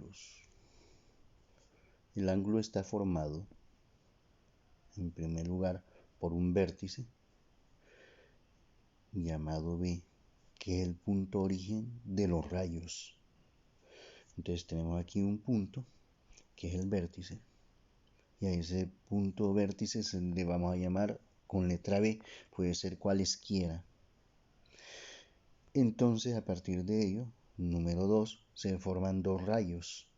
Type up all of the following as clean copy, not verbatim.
ángulos. El ángulo está formado, en primer lugar, por un vértice llamado B, que es el punto origen de los rayos. Entonces tenemos aquí un punto, que es el vértice, y a ese punto vértice le vamos a llamar con letra B, puede ser cualesquiera. Entonces, a partir de ello, número 2, se forman dos rayos.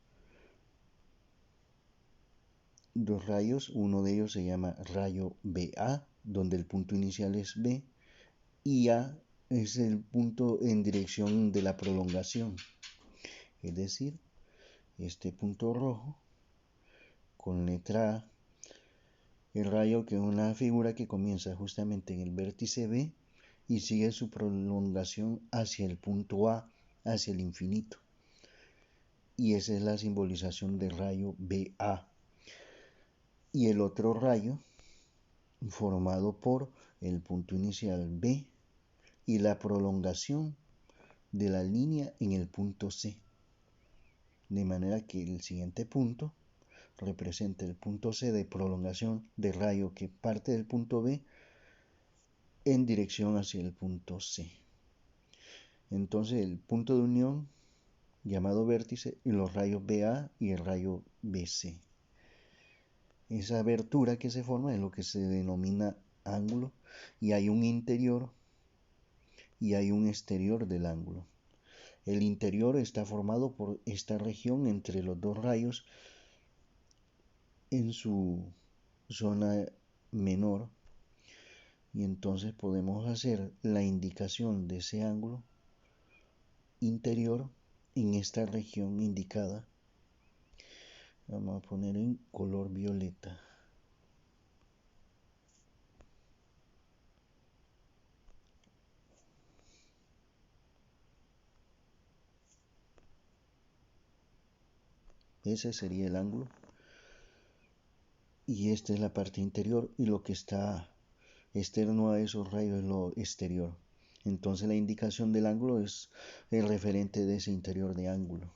Dos rayos, uno de ellos se llama rayo BA, donde el punto inicial es B, y A es el punto en dirección de la prolongación. Es decir, este punto rojo con letra A, el rayo que es una figura que comienza justamente en el vértice B y sigue su prolongación hacia el punto A, hacia el infinito. Y esa es la simbolización del rayo BA. Y el otro rayo, formado por el punto inicial B y la prolongación de la línea en el punto C. De manera que el siguiente punto representa el punto C de prolongación de rayo que parte del punto B en dirección hacia el punto C. Entonces el punto de unión llamado vértice y los rayos BA y el rayo BC. Esa abertura que se forma es lo que se denomina ángulo, y hay un interior y hay un exterior del ángulo. El interior está formado por esta región entre los dos rayos en su zona menor, y entonces podemos hacer la indicación de ese ángulo interior en esta región indicada. Vamos a poner en color violeta. Ese sería el ángulo. Y esta es la parte interior, y lo que está externo a esos rayos es lo exterior. Entonces la indicación del ángulo es el referente de ese interior de ángulo.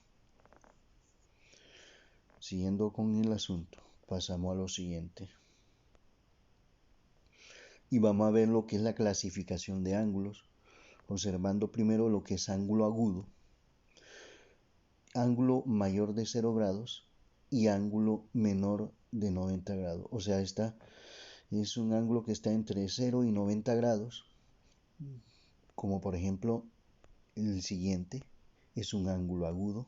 Siguiendo con el asunto, pasamos a lo siguiente. Y vamos a ver lo que es la clasificación de ángulos, observando primero lo que es ángulo agudo, ángulo mayor de 0 grados y ángulo menor de 90 grados. O sea, esta es un ángulo que está entre 0 y 90 grados, como por ejemplo el siguiente, es un ángulo agudo.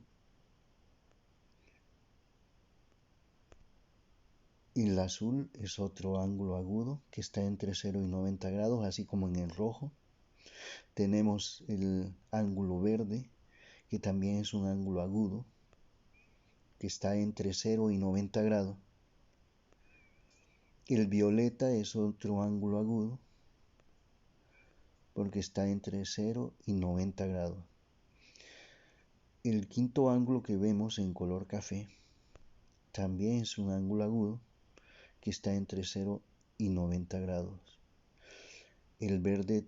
Y el azul es otro ángulo agudo que está entre 0 y 90 grados, así como en el rojo. Tenemos el ángulo verde, que también es un ángulo agudo, que está entre 0 y 90 grados. El violeta es otro ángulo agudo, porque está entre 0 y 90 grados. El quinto ángulo que vemos en color café también es un ángulo agudo, que está entre 0 y 90 grados. El verde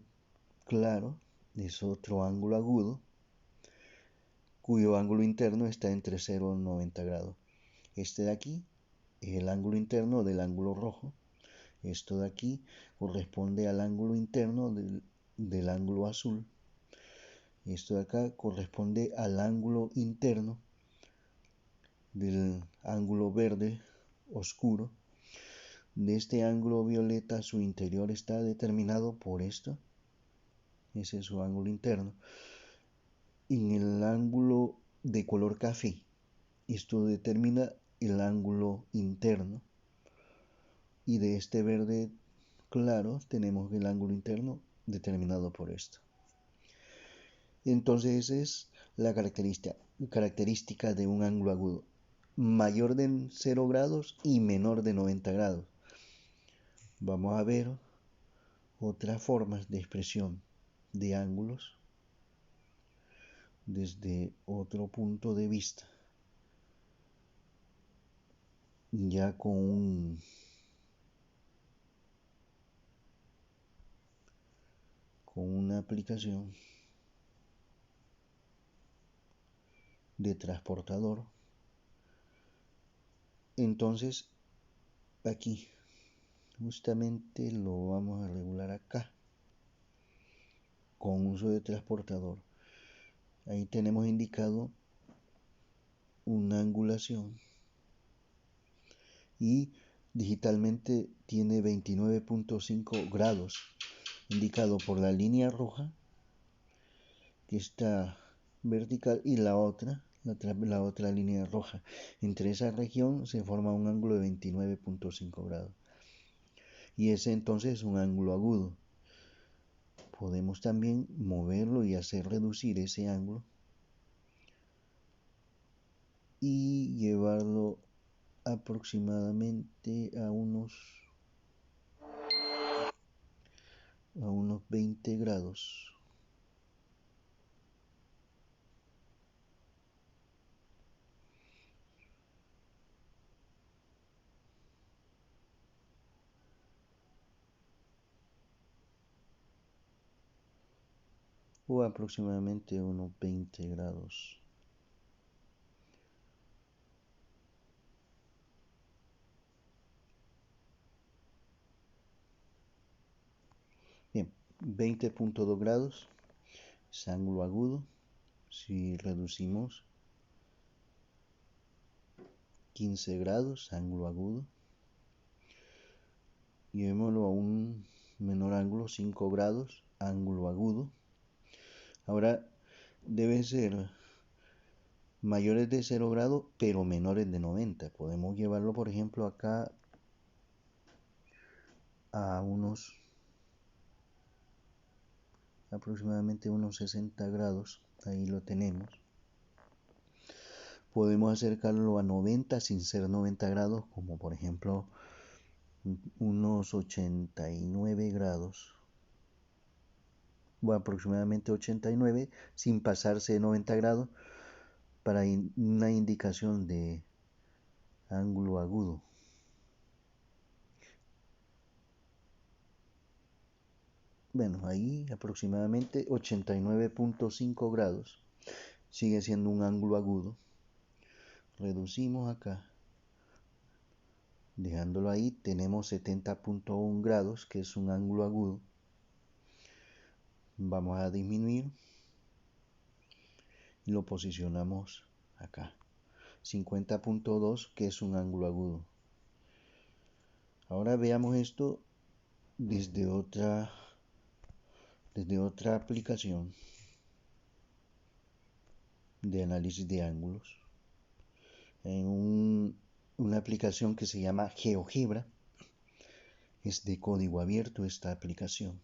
claro es otro ángulo agudo, cuyo ángulo interno está entre 0 y 90 grados. Este de aquí es el ángulo interno del ángulo rojo. Esto de aquí corresponde al ángulo interno del ángulo azul. Esto de acá corresponde al ángulo interno del ángulo verde oscuro. De este ángulo violeta, su interior está determinado por esto. Ese es su ángulo interno. En el ángulo de color café, esto determina el ángulo interno. Y de este verde claro tenemos el ángulo interno determinado por esto. Entonces esa es la característica de un ángulo agudo, mayor de 0 grados y menor de 90 grados. Vamos a ver otras formas de expresión de ángulos desde otro punto de vista, ya con una aplicación de transportador entonces aquí justamente lo vamos a regular acá con uso de transportador. Ahí tenemos indicado una angulación y digitalmente tiene 29.5 grados indicado por la línea roja que está vertical y la otra línea roja. Entre esa región se forma un ángulo de 29.5 grados y ese entonces es un ángulo agudo. Podemos también moverlo y hacer reducir ese ángulo y llevarlo aproximadamente a unos 20 grados. O aproximadamente unos 20 grados. Bien, 20.2 grados es ángulo agudo. Si reducimos 15 grados, ángulo agudo. Llevémoslo a un menor ángulo, 5 grados, ángulo agudo. Ahora debe ser mayores de 0 grados, pero menores de 90. Podemos llevarlo, por ejemplo, acá a unos aproximadamente unos 60 grados. Ahí lo tenemos. Podemos acercarlo a 90 sin ser 90 grados, como por ejemplo unos 89 grados. O aproximadamente 89 sin pasarse de 90 grados para una indicación de ángulo agudo. Bueno, ahí aproximadamente 89.5 grados. Sigue siendo un ángulo agudo. Reducimos acá. Dejándolo ahí, tenemos 70.1 grados, que es un ángulo agudo. Vamos a disminuir y lo posicionamos acá. 50.2, que es un ángulo agudo. Ahora veamos esto desde otra aplicación de análisis de ángulos. En una aplicación que se llama GeoGebra. Es de código abierto esta aplicación.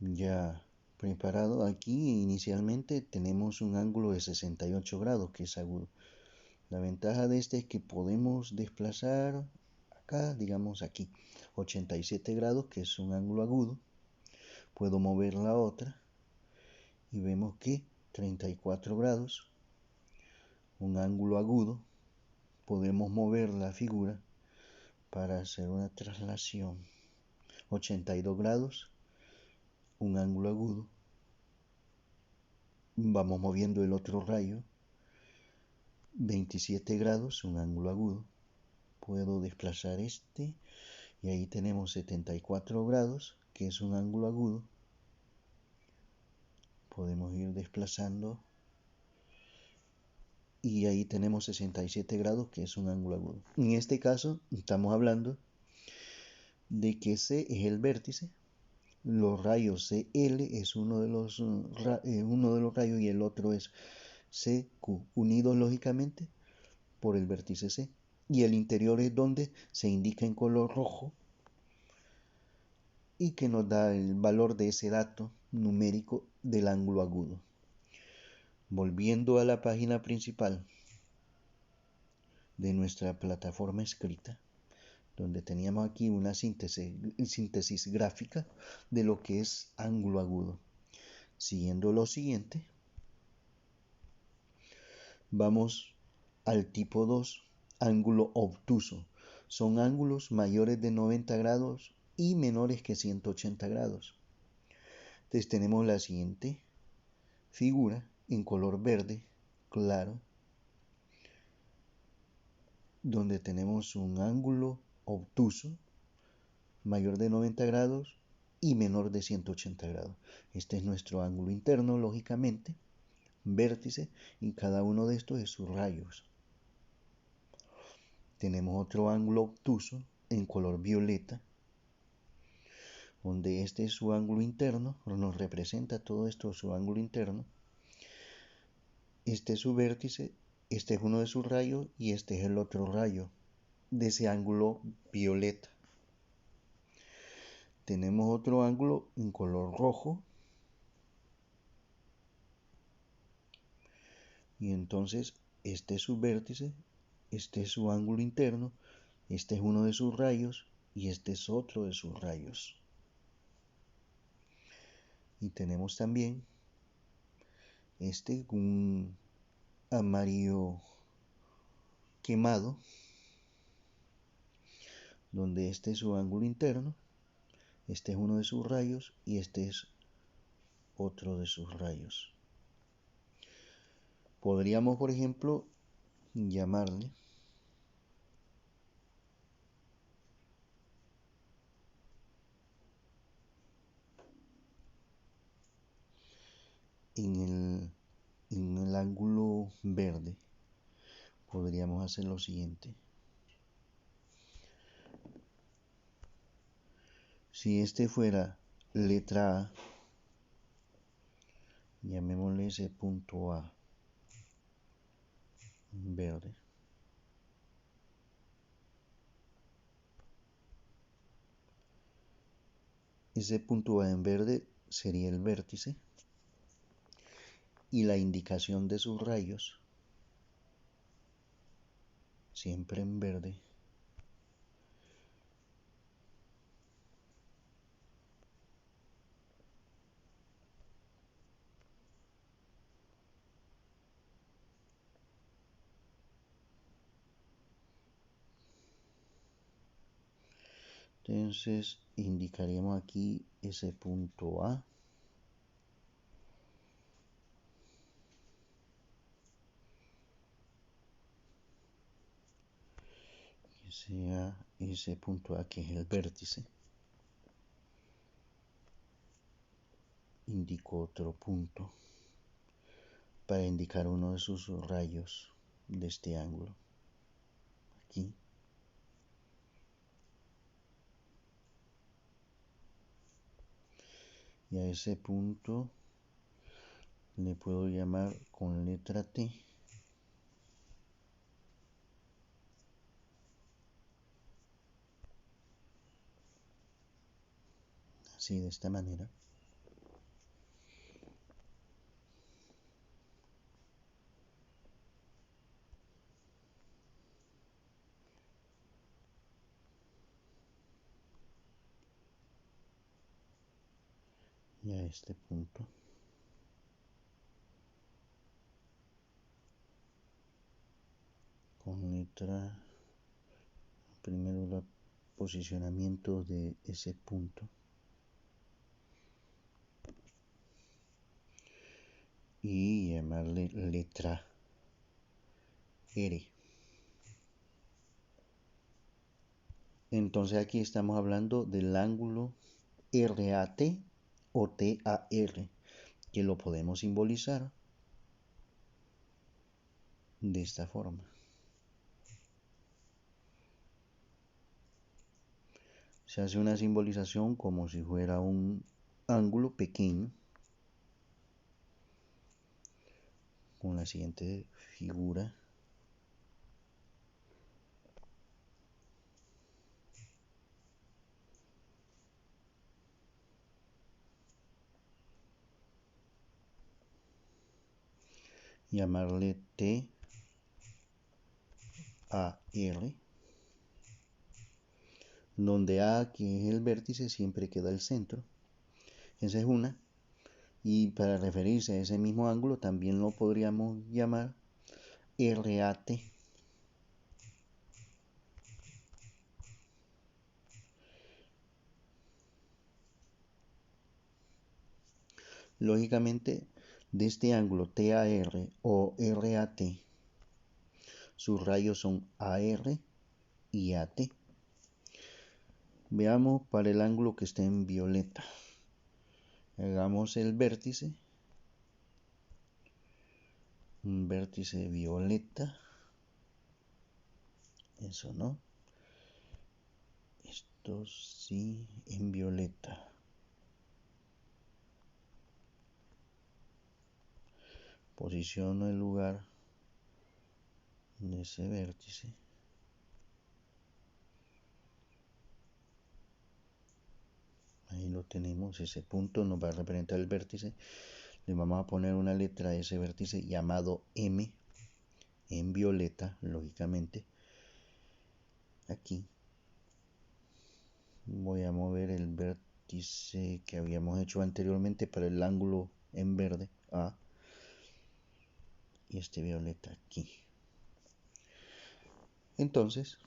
Ya preparado, aquí inicialmente tenemos un ángulo de 68 grados que es agudo. La ventaja de este es que podemos desplazar acá, digamos aquí, 87 grados, que es un ángulo agudo. Puedo mover la otra y vemos que 34 grados, un ángulo agudo. Podemos mover la figura para hacer una traslación. 82 grados, un ángulo agudo. Vamos moviendo el otro rayo. 27 grados, un ángulo agudo. Puedo desplazar este y ahí tenemos 74 grados, que es un ángulo agudo. Podemos ir desplazando y ahí tenemos 67 grados, que es un ángulo agudo. En este caso estamos hablando de que C es el vértice, los rayos CL es uno de los rayos y el otro es CQ, unidos lógicamente por el vértice C. Y el interior es donde se indica en color rojo y que nos da el valor de ese dato numérico del ángulo agudo. Volviendo a la página principal de nuestra plataforma escrita, donde teníamos aquí una síntesis gráfica de lo que es ángulo agudo. Siguiendo lo siguiente, vamos al tipo 2, ángulo obtuso. Son ángulos mayores de 90 grados y menores que 180 grados. Entonces tenemos la siguiente figura en color verde claro, donde tenemos un ángulo obtuso mayor de 90 grados y menor de 180 grados. Este es nuestro ángulo interno, lógicamente, vértice, y cada uno de estos es sus rayos. Tenemos otro ángulo obtuso en color violeta, donde este es su ángulo interno, nos representa todo esto su ángulo interno. Este es su vértice, este es uno de sus rayos y este es el otro rayo de ese ángulo violeta. Tenemos otro ángulo en color rojo, y entonces este es su vértice, este es su ángulo interno, este es uno de sus rayos y este es otro de sus rayos. Y tenemos también un amarillo quemado, donde este es su ángulo interno, este es uno de sus rayos y este es otro de sus rayos. Podríamos, por ejemplo, llamarle en el ángulo verde, podríamos hacer lo siguiente. Si este fuera letra A, llamémosle ese punto A verde. Ese punto A en verde sería el vértice y la indicación de sus rayos, siempre en verde, entonces indicaríamos aquí ese punto A, que sea ese punto A que es el vértice. Indico otro punto para indicar uno de sus rayos de este ángulo, aquí. Y a ese punto le puedo llamar con letra T. Así, de esta manera. Y a este punto con letra, primero el posicionamiento de ese punto y llamarle letra R. Entonces aquí estamos hablando del ángulo RAT o TAR, que lo podemos simbolizar de esta forma. Se hace una simbolización como si fuera un ángulo pequeño, con la siguiente figura. Llamarle TAR, donde A, que es el vértice, siempre queda el centro. Esa es una. Y para referirse a ese mismo ángulo también lo podríamos llamar RAT. Lógicamente, de este ángulo TAR o RAT, sus rayos son AR y AT. Veamos para el ángulo que está en violeta. Hagamos el vértice. Un vértice violeta. Eso no. Esto sí en violeta. Posiciono el lugar de ese vértice. Ahí lo tenemos, ese punto nos va a representar el vértice. Le vamos a poner una letra a ese vértice llamado M, en violeta, lógicamente. Aquí voy a mover el vértice que habíamos hecho anteriormente para el ángulo en verde, A, y este violeta aquí. Entonces,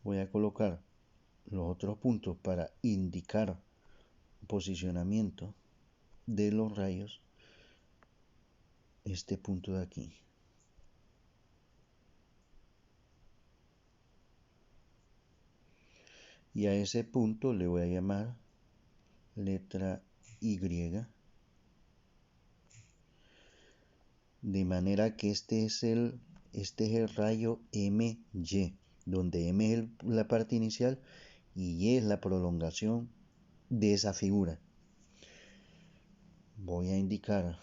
voy a colocar los otros puntos para indicar posicionamiento de los rayos. Este punto de aquí. Y a ese punto le voy a llamar letra Y. De manera que este es el rayo MY, donde M es la parte inicial y Y es la prolongación de esa figura. Voy a indicar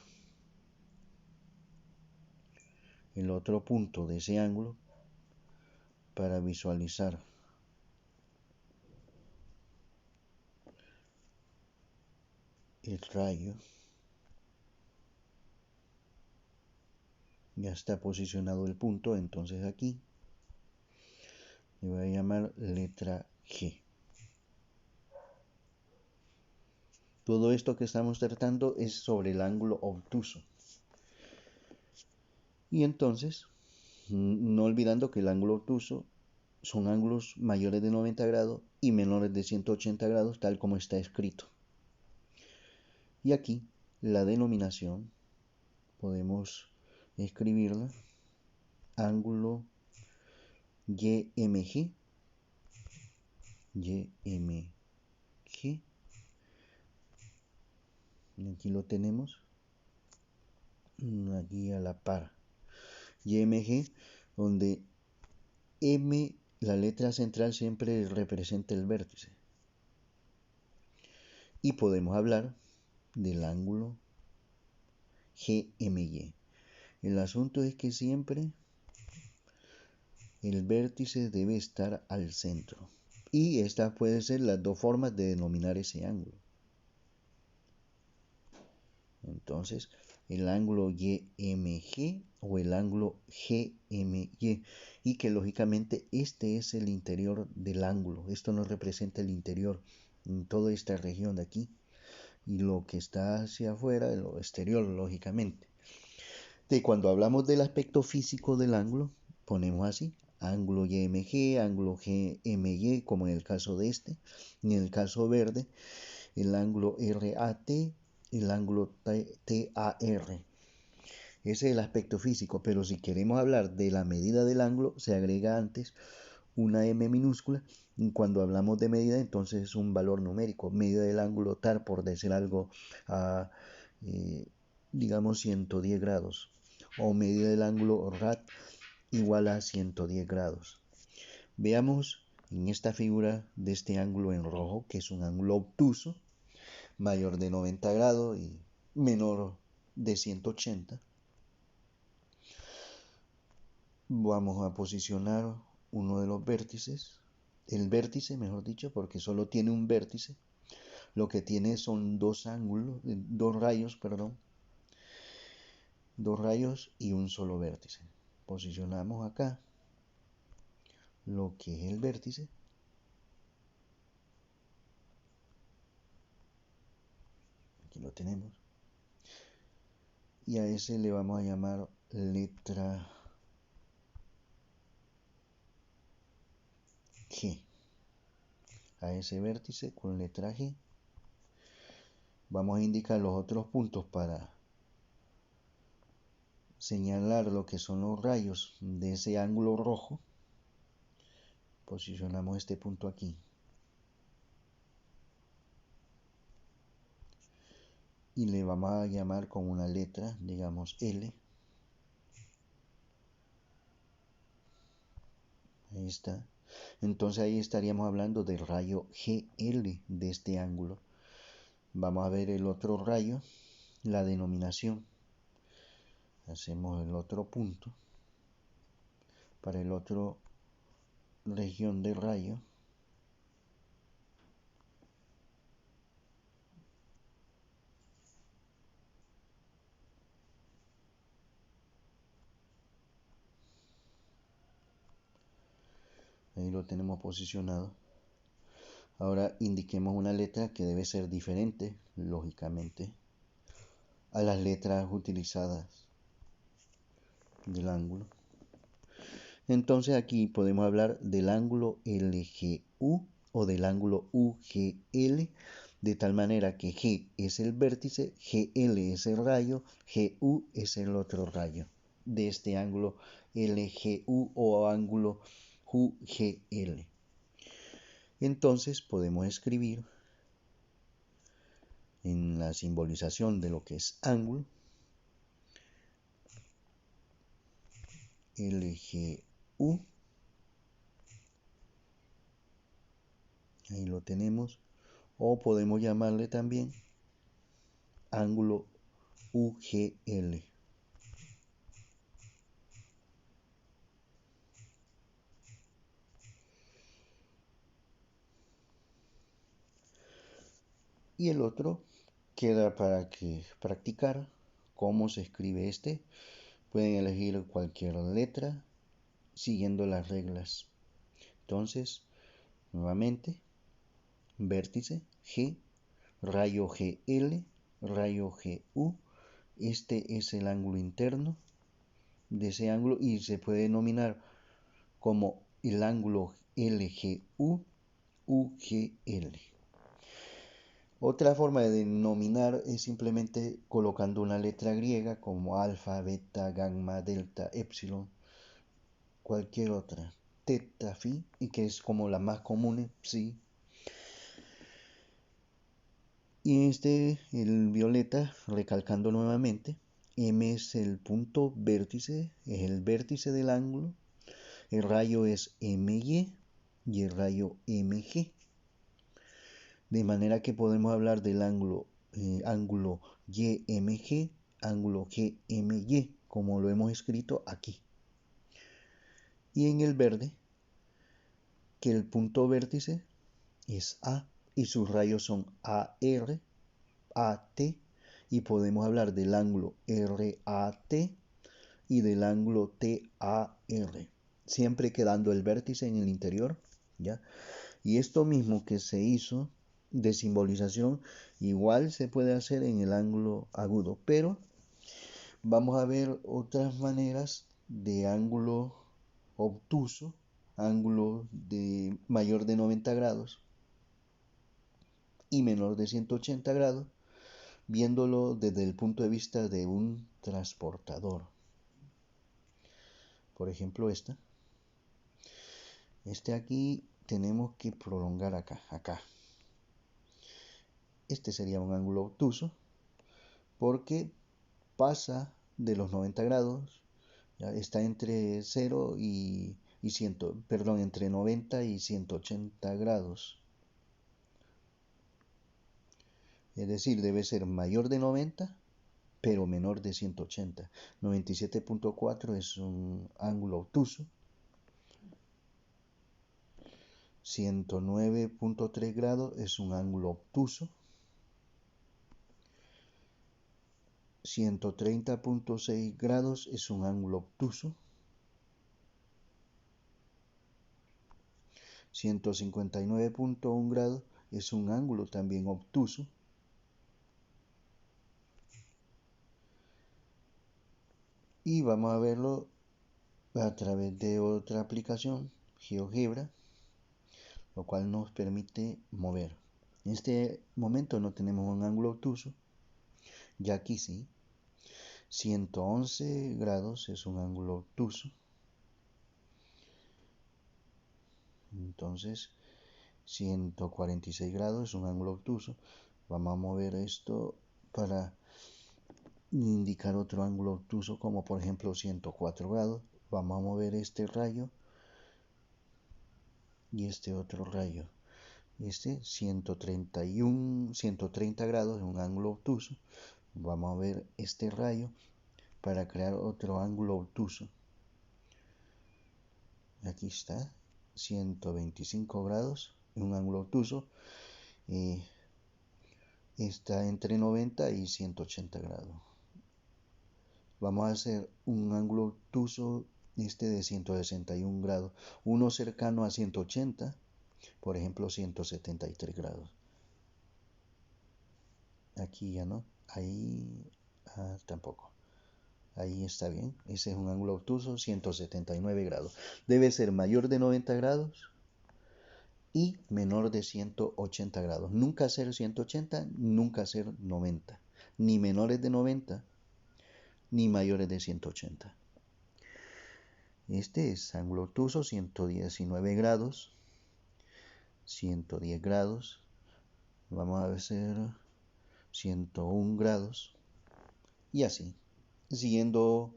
el otro punto de ese ángulo para visualizar el rayo. Ya está posicionado el punto, entonces aquí le voy a llamar letra G. Todo esto que estamos tratando es sobre el ángulo obtuso. Y entonces, no olvidando que el ángulo obtuso son ángulos mayores de 90 grados y menores de 180 grados, tal como está escrito. Y aquí la denominación podemos escribirla ángulo YMG, aquí lo tenemos, aquí a la par, YMG, donde M, la letra central, siempre representa el vértice. Y podemos hablar del ángulo GMY. El asunto es que siempre el vértice debe estar al centro. Y estas pueden ser las dos formas de denominar ese ángulo. Entonces, el ángulo YMG o el ángulo GMY. Y que lógicamente este es el interior del ángulo. Esto nos representa el interior en toda esta región de aquí. Y lo que está hacia afuera, lo exterior, lógicamente. De cuando hablamos del aspecto físico del ángulo, ponemos así: ángulo YMG, ángulo GMY, como en el caso de este. En el caso verde, el ángulo RAT, el ángulo TAR. Ese es el aspecto físico, pero si queremos hablar de la medida del ángulo, se agrega antes una M minúscula. Cuando hablamos de medida, entonces es un valor numérico, medida del ángulo TAR, por decir algo, a digamos 110 grados, o medida del ángulo RAT igual a 110 grados. Veamos en esta figura de este ángulo en rojo, que es un ángulo obtuso, mayor de 90 grados y menor de 180. Vamos a posicionar uno de los vértices, el vértice, mejor dicho, porque solo tiene un vértice. Lo que tiene son dos rayos y un solo vértice. Posicionamos acá lo que es el vértice. Aquí lo tenemos. Y a ese le vamos a llamar letra G. a ese vértice con letra G. Vamos a indicar los otros puntos para señalar lo que son los rayos de ese ángulo rojo. Posicionamos este punto aquí. Y le vamos a llamar con una letra, digamos L. Ahí está. Entonces ahí estaríamos hablando del rayo GL de este ángulo. Vamos a ver el otro rayo, la denominación. Hacemos el otro punto para el otro región del rayo. Ahí lo tenemos posicionado. Ahora indiquemos una letra que debe ser diferente, lógicamente, a las letras utilizadas del ángulo. Entonces aquí podemos hablar del ángulo LGU o del ángulo UGL, de tal manera que G es el vértice, GL es el rayo, GU es el otro rayo de este ángulo LGU o ángulo UGL. Entonces podemos escribir en la simbolización de lo que es ángulo, LGU, ahí lo tenemos, o podemos llamarle también ángulo UGL. Y el otro queda para que practicar cómo se escribe este. Pueden elegir cualquier letra siguiendo las reglas. Entonces, nuevamente, vértice G, rayo GL, rayo GU. Este es el ángulo interno de ese ángulo y se puede denominar como el ángulo LGU, UGL. Otra forma de denominar es simplemente colocando una letra griega como alfa, beta, gamma, delta, epsilon, cualquier otra, teta, phi, y que es como la más común, psi. Y el violeta, recalcando nuevamente, M es el punto vértice, es el vértice del ángulo, el rayo es MY y el rayo MG. De manera que podemos hablar del ángulo YMG, ángulo GMY, como lo hemos escrito aquí. Y en el verde, que el punto vértice es A y sus rayos son AR, AT, y podemos hablar del ángulo RAT y del ángulo TAR, siempre quedando el vértice en el interior, ¿ya? Y esto mismo que se hizo de simbolización, igual se puede hacer en el ángulo agudo, pero vamos a ver otras maneras de ángulo obtuso, ángulo de mayor de 90 grados y menor de 180 grados, viéndolo desde el punto de vista de un transportador. Por ejemplo, este aquí tenemos que prolongar acá. Este sería un ángulo obtuso porque pasa de los 90 grados, ya está entre 0 y 100, perdón, entre 90 y 180 grados. Es decir, debe ser mayor de 90, pero menor de 180. 97.4 es un ángulo obtuso. 109.3 grados es un ángulo obtuso. 130.6 grados es un ángulo obtuso. 159.1 grados es un ángulo también obtuso. Y vamos a verlo a través de otra aplicación, GeoGebra. lo cual nos permite mover. En este momento no tenemos un ángulo obtuso, ya aquí sí. 111 grados es un ángulo obtuso. Entonces, 146 grados es un ángulo obtuso. Vamos a mover esto para indicar otro ángulo obtuso, como por ejemplo 104 grados. Vamos a mover este rayo y este otro rayo. Este 130 grados es un ángulo obtuso. Vamos a ver este rayo para crear otro ángulo obtuso. Aquí está, 125 grados, un ángulo obtuso. Está entre 90 y 180 grados. Vamos a hacer un ángulo obtuso de 161 grados, uno cercano a 180, por ejemplo 173 grados. Aquí ya no, ahí tampoco. Ahí está bien, ese es un ángulo obtuso, 179 grados. Debe ser mayor de 90 grados y menor de 180 grados. Nunca ser 180, nunca ser 90. Ni menores de 90, ni mayores de 180. Este es ángulo obtuso, 119 grados, 110 grados. Vamos a hacer 101 grados. Y así, siguiendo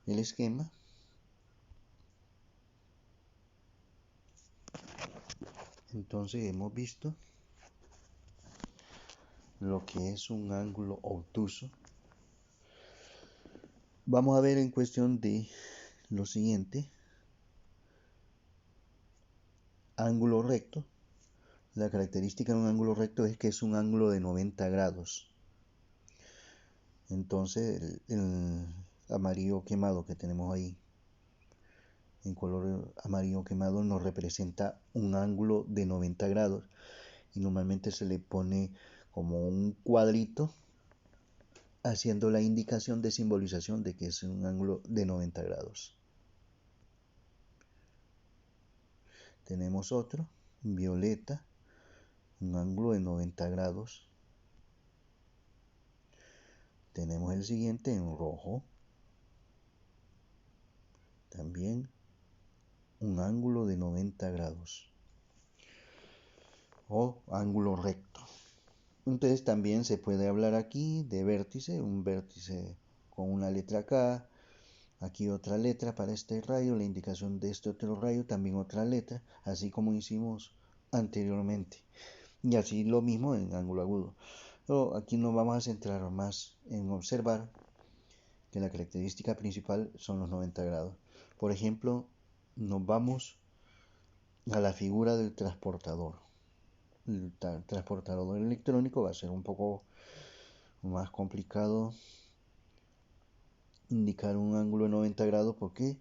el esquema. Entonces hemos visto lo que es un ángulo obtuso. Vamos a ver en cuestión de lo siguiente. Ángulo recto. La característica de un ángulo recto es que es un ángulo de 90 grados. Entonces el amarillo quemado que tenemos ahí, en color amarillo quemado, nos representa un ángulo de 90 grados. Y normalmente se le pone como un cuadrito haciendo la indicación de simbolización de que es un ángulo de 90 grados. Tenemos otro, violeta, un ángulo de 90 grados. Tenemos el siguiente en rojo, también un ángulo de 90 grados o ángulo recto. Entonces también se puede hablar aquí de vértice, un vértice con una letra K, aquí otra letra para este rayo, la indicación de este otro rayo, también otra letra, así como hicimos anteriormente. Y así lo mismo en ángulo agudo. Pero aquí nos vamos a centrar más en observar que la característica principal son los 90 grados. Por ejemplo, nos vamos a la figura del transportador. El transportador electrónico va a ser un poco más complicado indicar un ángulo de 90 grados porque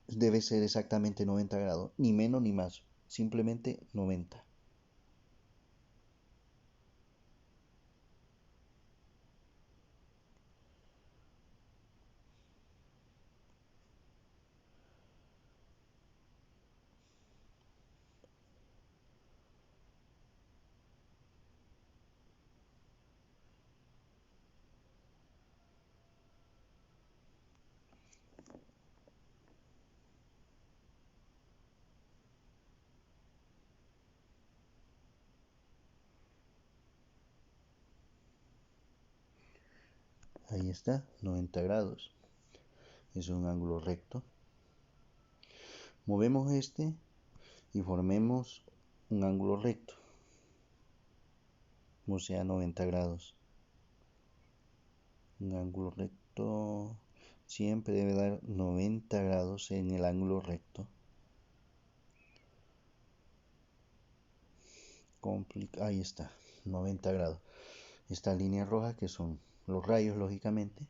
debe ser exactamente 90 grados, ni menos ni más, simplemente 90. Ahí está, 90 grados. Es un ángulo recto. Movemos este y formemos un ángulo recto, o sea 90 grados. Un ángulo recto siempre debe dar 90 grados en el ángulo recto. Ahí está, 90 grados. Esta línea roja que son los rayos lógicamente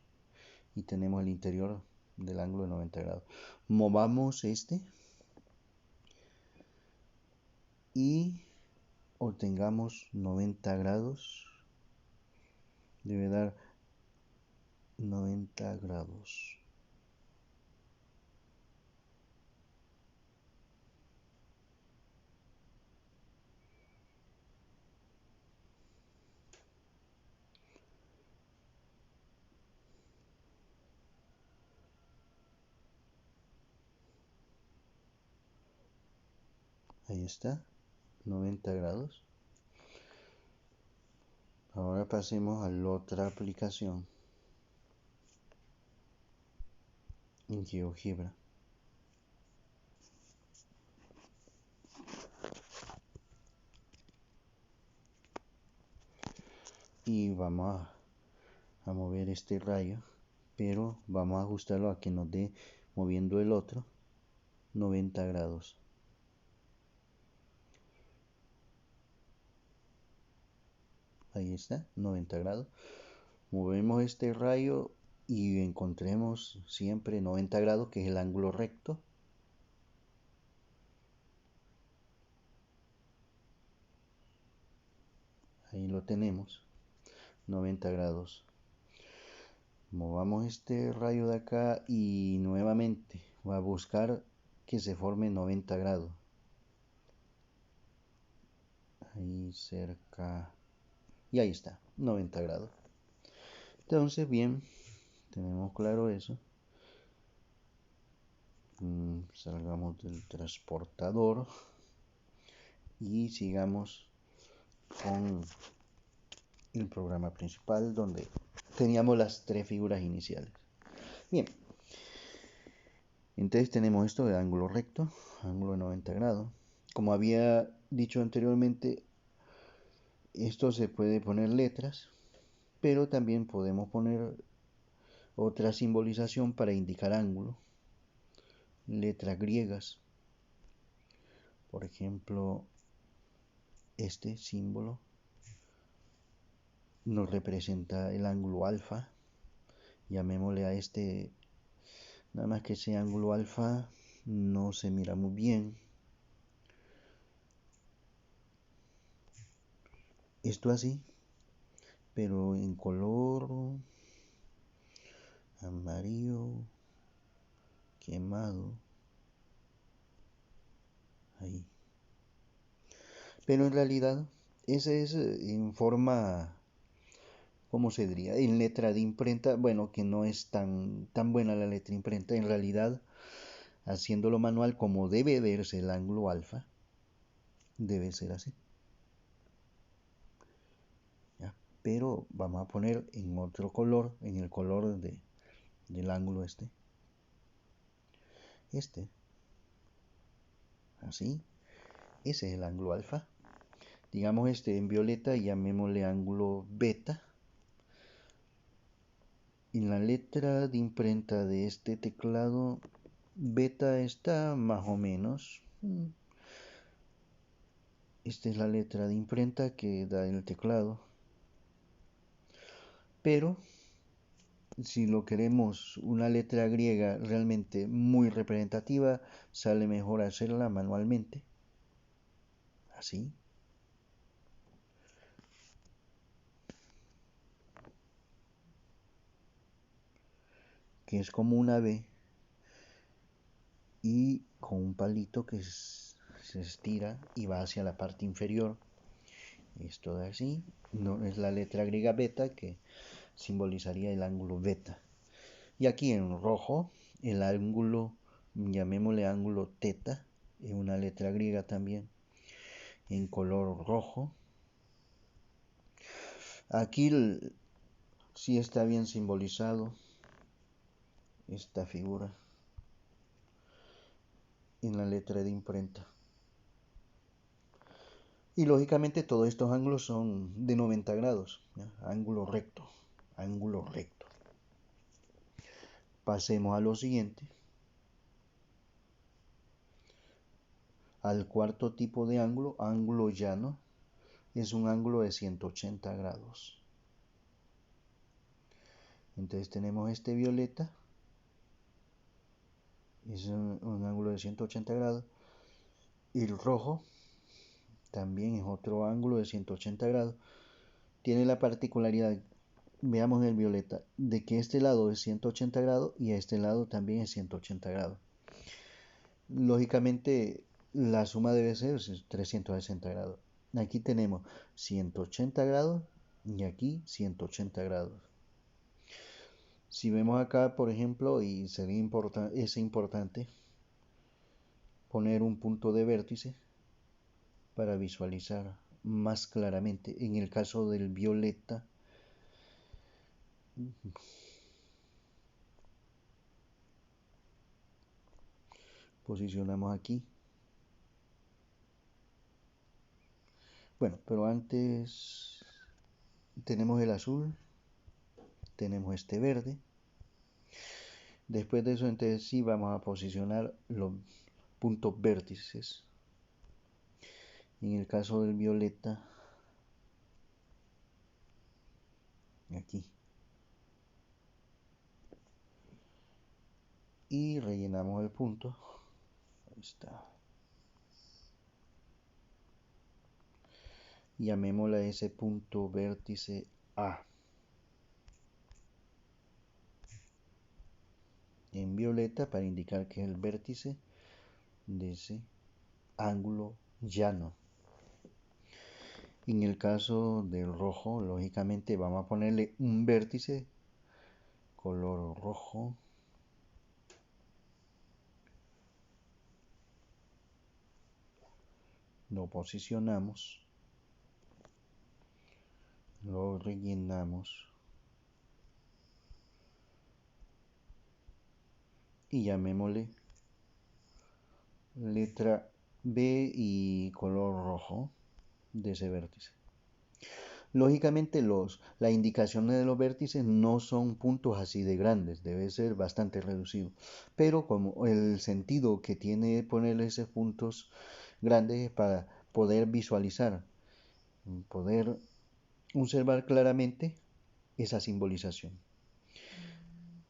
y tenemos el interior del ángulo de 90 grados. Movamos este y obtengamos 90 grados. Debe dar 90 grados. Ahí está, 90 grados. Ahora pasemos a la otra aplicación en GeoGebra. Y vamos a mover este rayo, pero vamos a ajustarlo a que nos dé, moviendo el otro, 90 grados. Ahí está, 90 grados. Movemos este rayo y encontremos siempre 90 grados, que es el ángulo recto. Ahí lo tenemos, 90 grados. Movamos este rayo de acá y nuevamente va a buscar que se forme 90 grados. Ahí cerca. Y ahí está, 90 grados. Entonces, bien, tenemos claro eso. Salgamos del transportador y sigamos con el programa principal, donde teníamos las tres figuras iniciales. Bien, entonces tenemos esto de ángulo recto, ángulo de 90 grados. Como había dicho anteriormente, esto se puede poner letras, pero también podemos poner otra simbolización para indicar ángulo, letras griegas. Por ejemplo, este símbolo nos representa el ángulo alfa. Llamémosle a este, nada más que ese ángulo alfa no se mira muy bien. Esto así, pero en color amarillo quemado. Ahí. Pero en realidad, ese es en forma, ¿cómo se diría? En letra de imprenta, bueno, que no es tan buena la letra de imprenta. En realidad, haciéndolo manual como debe verse el ángulo alfa, debe ser así. ¿Ya? Pero vamos a poner en otro color, en el color del ángulo este. Así. Ese es el ángulo alfa. Digamos este en violeta, llamémosle ángulo beta. En la letra de imprenta de este teclado, beta está más o menos. Esta es la letra de imprenta que da el teclado. Pero si lo queremos una letra griega realmente muy representativa, sale mejor hacerla manualmente. Así. Que es como una B. Y con un palito que se estira y va hacia la parte inferior. Esto de así. No es la letra griega beta que simbolizaría el ángulo beta. Y aquí en rojo, el ángulo, llamémosle ángulo teta, es una letra griega también, en color rojo. Aquí sí está bien simbolizado esta figura en la letra de imprenta. Y lógicamente todos estos ángulos son de 90 grados, ¿ya? Ángulo recto, ángulo recto. Pasemos a lo siguiente. Al cuarto tipo de ángulo, ángulo llano, es un ángulo de 180 grados. Entonces tenemos este violeta, es un ángulo de 180 grados. El rojo también es otro ángulo de 180 grados. Tiene la particularidad, veamos en el violeta, de que este lado es 180 grados y este lado también es 180 grados. Lógicamente la suma debe ser 360 grados. Aquí tenemos 180 grados y aquí 180 grados. Si vemos acá, por ejemplo, y sería es importante poner un punto de vértice, para visualizar más claramente. En el caso del violeta, posicionamos aquí. Bueno, pero antes tenemos el azul, tenemos este verde. Después de eso, entonces sí vamos a posicionar los puntos vértices. En el caso del violeta, aquí. Y rellenamos el punto. Ahí está. Llamémosle a ese punto vértice A. En violeta para indicar que es el vértice de ese ángulo llano. En el caso del rojo, lógicamente vamos a ponerle un vértice color rojo. Lo posicionamos. Lo rellenamos. Y llamémosle letra B y color rojo de ese vértice. Lógicamente las indicaciones de los vértices no son puntos así de grandes, debe ser bastante reducido. Pero como el sentido que tiene poner esos puntos grandes es para poder visualizar, poder observar claramente esa simbolización.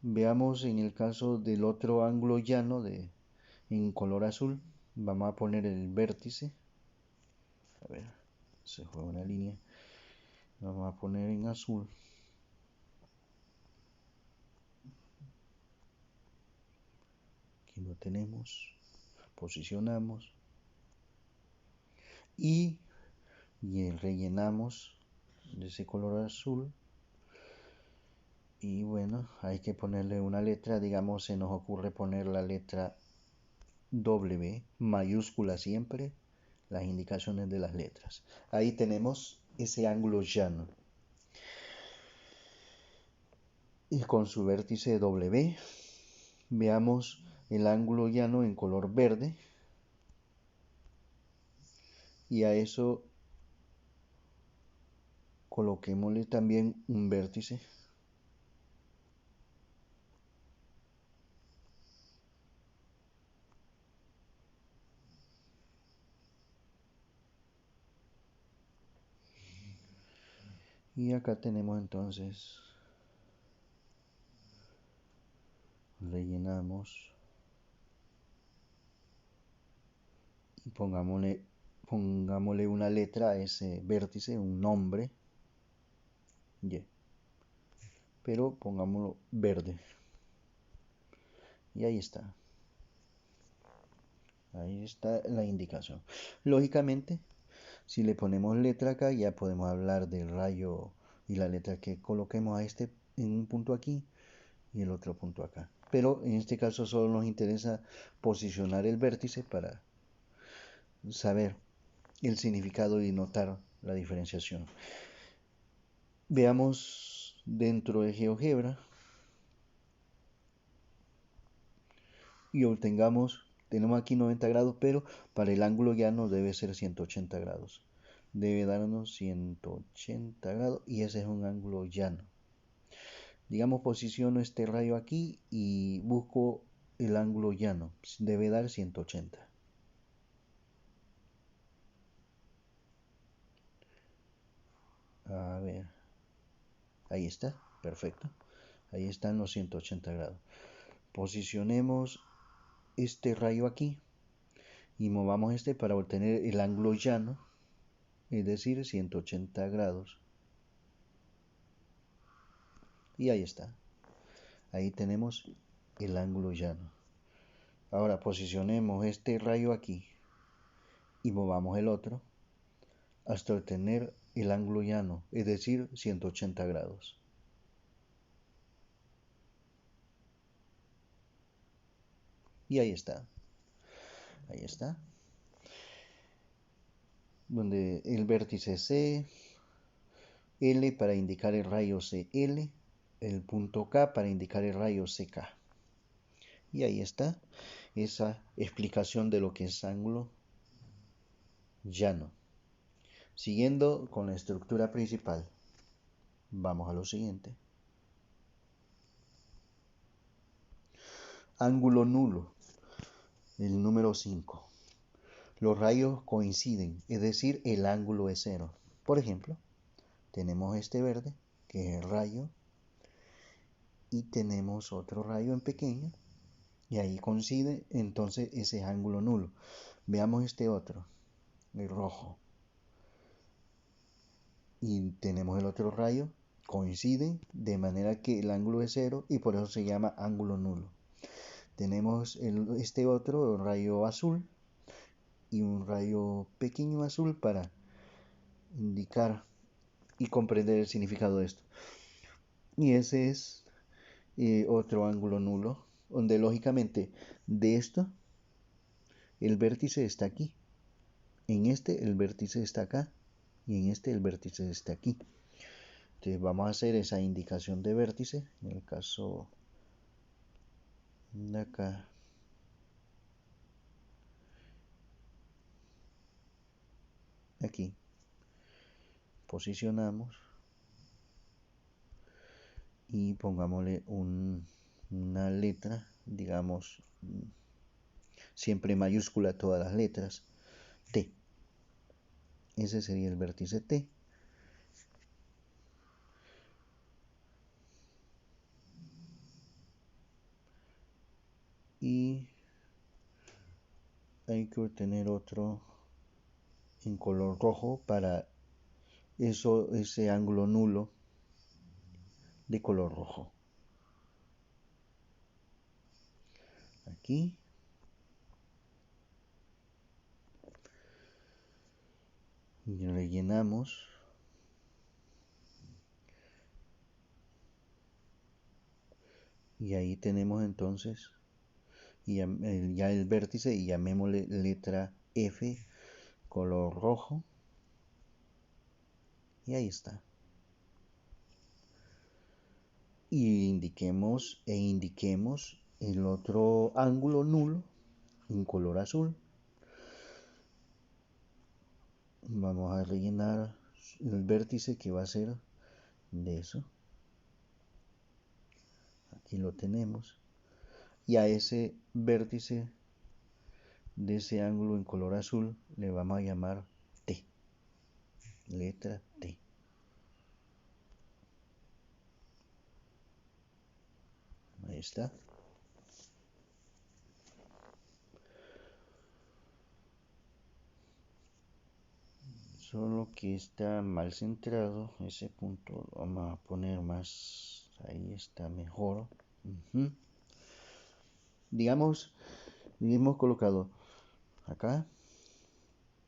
Veamos en el caso del otro ángulo llano en color azul, vamos a poner el vértice. A ver, se fue una línea. Vamos a poner en azul. Aquí lo tenemos. Posicionamos. Y rellenamos de ese color azul. Y bueno, hay que ponerle una letra. Digamos, se nos ocurre poner la letra W, mayúscula siempre, las indicaciones de las letras. Ahí tenemos ese ángulo llano. Y con su vértice W, veamos el ángulo llano en color verde. Y a eso coloquémosle también un vértice. Y acá tenemos entonces, rellenamos y pongámosle una letra a ese vértice, un nombre, Y, pero pongámoslo verde. Y ahí está. Ahí está la indicación. Lógicamente, si le ponemos letra acá, ya podemos hablar del rayo y la letra que coloquemos a este en un punto aquí y el otro punto acá. Pero en este caso solo nos interesa posicionar el vértice para saber el significado y notar la diferenciación. Veamos dentro de GeoGebra y obtengamos, tenemos aquí 90 grados, pero para el ángulo llano debe ser 180 grados. Debe darnos 180 grados y ese es un ángulo llano. Digamos, posiciono este rayo aquí y busco el ángulo llano. Debe dar 180. A ver, ahí está, perfecto. Ahí están los 180 grados. Posicionemos este rayo aquí y movamos este para obtener el ángulo llano, es decir, 180 grados. Y ahí está. Ahí tenemos el ángulo llano. Ahora posicionemos este rayo aquí y movamos el otro hasta obtener el ángulo llano, es decir, 180 grados. Y ahí está. Ahí está. donde el vértice C, L para indicar el rayo CL, el punto K para indicar el rayo CK. Y ahí está esa explicación de lo que es ángulo llano. Siguiendo con la estructura principal, vamos a lo siguiente. Ángulo nulo, el número 5. Los rayos coinciden, es decir, el ángulo es cero. Por ejemplo, tenemos este verde, que es el rayo, y tenemos otro rayo en pequeño, y ahí coincide, entonces ese es ángulo nulo. Veamos este otro, el rojo. Y tenemos el otro rayo, coinciden, de manera que el ángulo es cero, y por eso se llama ángulo nulo. Tenemos este otro rayo azul, y un rayo pequeño azul para indicar y comprender el significado de esto. Y ese es otro ángulo nulo, donde lógicamente de esto el vértice está aquí, en este el vértice está acá y en este el vértice está aquí. Entonces vamos a hacer esa indicación de vértice, en el caso de acá. Aquí posicionamos y pongámosle una letra, digamos, siempre mayúscula todas las letras, T. Ese sería el vértice T. Y hay que obtener otro en color rojo para ese ángulo nulo de color rojo. Aquí. Y rellenamos. Y ahí tenemos entonces ya el vértice y llamémosle letra F, color rojo. Y ahí está. Y indiquemos el otro ángulo nulo en color azul. Vamos a rellenar el vértice que va a ser de eso. Aquí lo tenemos. Y a ese vértice de ese ángulo en color azul le vamos a llamar T. Letra T. Ahí está. Solo que está mal centrado. Ese punto lo vamos a poner más. Ahí está mejor. Digamos, hemos colocado acá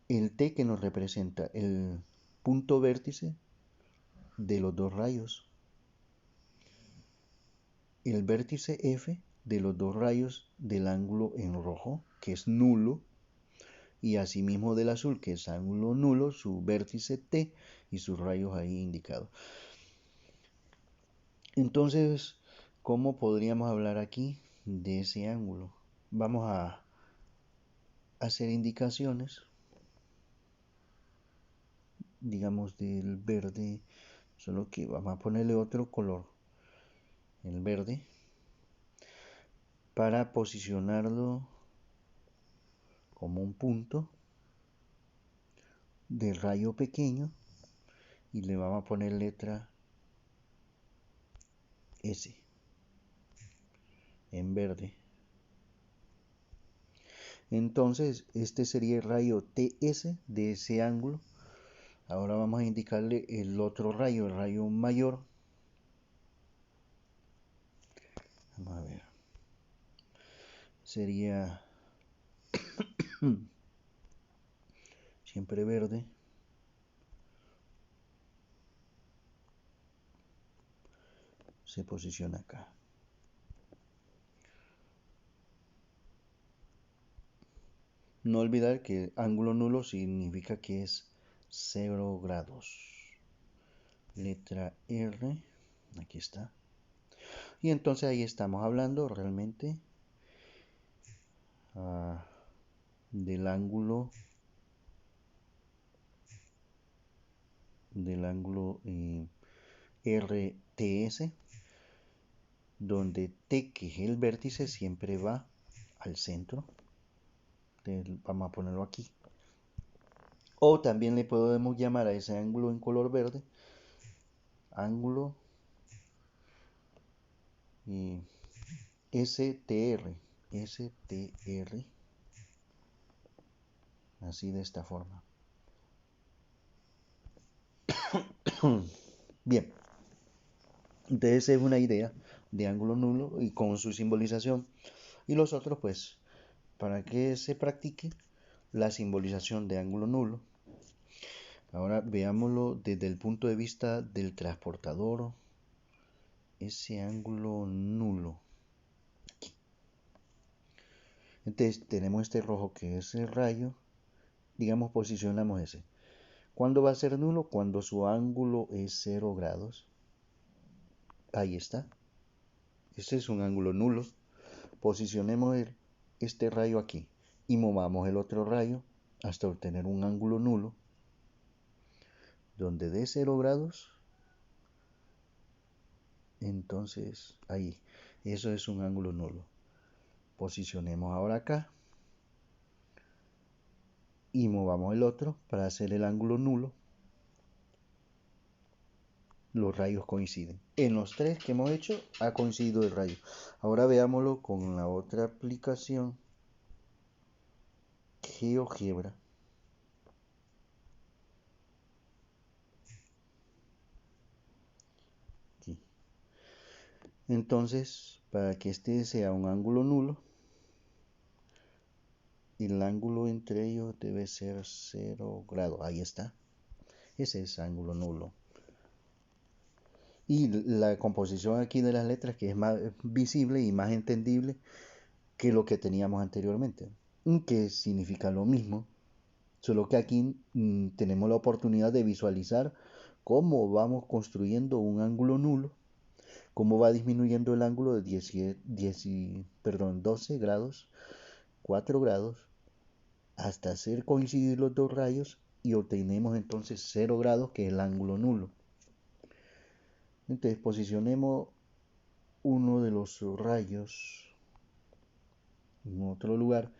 el T que nos representa el punto vértice de los dos rayos. El vértice F de los dos rayos del ángulo en rojo, que es nulo, y asimismo del azul, que es ángulo nulo, su vértice T y sus rayos ahí indicados. Entonces, ¿cómo podríamos hablar aquí de ese ángulo? Vamos a hacer indicaciones, digamos del verde, solo que vamos a ponerle otro color, el verde, para posicionarlo como un punto de rayo pequeño y le vamos a poner letra S en verde. Entonces este sería el rayo TS de ese ángulo. Ahora vamos a indicarle el otro rayo, el rayo mayor. Vamos a ver. Sería siempre verde. Se posiciona acá. No olvidar que ángulo nulo significa que es 0 grados. Letra R, aquí está. Y entonces ahí estamos hablando realmente del ángulo RTS, donde T, que es el vértice, siempre va al centro. Vamos a ponerlo aquí. O también le podemos llamar a ese ángulo en color verde ángulo STR, así de esta forma. Bien, entonces es una idea de ángulo nulo y con su simbolización. Y los otros, pues, para que se practique la simbolización de ángulo nulo. Ahora veámoslo desde el punto de vista del transportador. Ese ángulo nulo. Aquí. Entonces tenemos este rojo que es el rayo. Digamos, posicionamos ese. ¿Cuándo va a ser nulo? Cuando su ángulo es 0 grados. Ahí está. Este es un ángulo nulo. Posicionemos este rayo aquí y movamos el otro rayo hasta obtener un ángulo nulo donde dé 0 grados. Entonces ahí, eso es un ángulo nulo. Posicionemos ahora acá y movamos el otro para hacer el ángulo nulo. Los rayos coinciden. En los tres que hemos hecho ha coincidido el rayo. Ahora veámoslo con la otra aplicación, GeoGebra. Aquí. Entonces, para que este sea un ángulo nulo, el ángulo entre ellos debe ser 0 grados. Ahí está. Ese es ángulo nulo. Y la composición aquí de las letras, que es más visible y más entendible que lo que teníamos anteriormente, que significa lo mismo, solo que aquí tenemos la oportunidad de visualizar cómo vamos construyendo un ángulo nulo, cómo va disminuyendo el ángulo de 12 grados, 4 grados, hasta hacer coincidir los dos rayos y obtenemos entonces 0 grados, que es el ángulo nulo. Entonces posicionemos uno de los rayos en otro lugar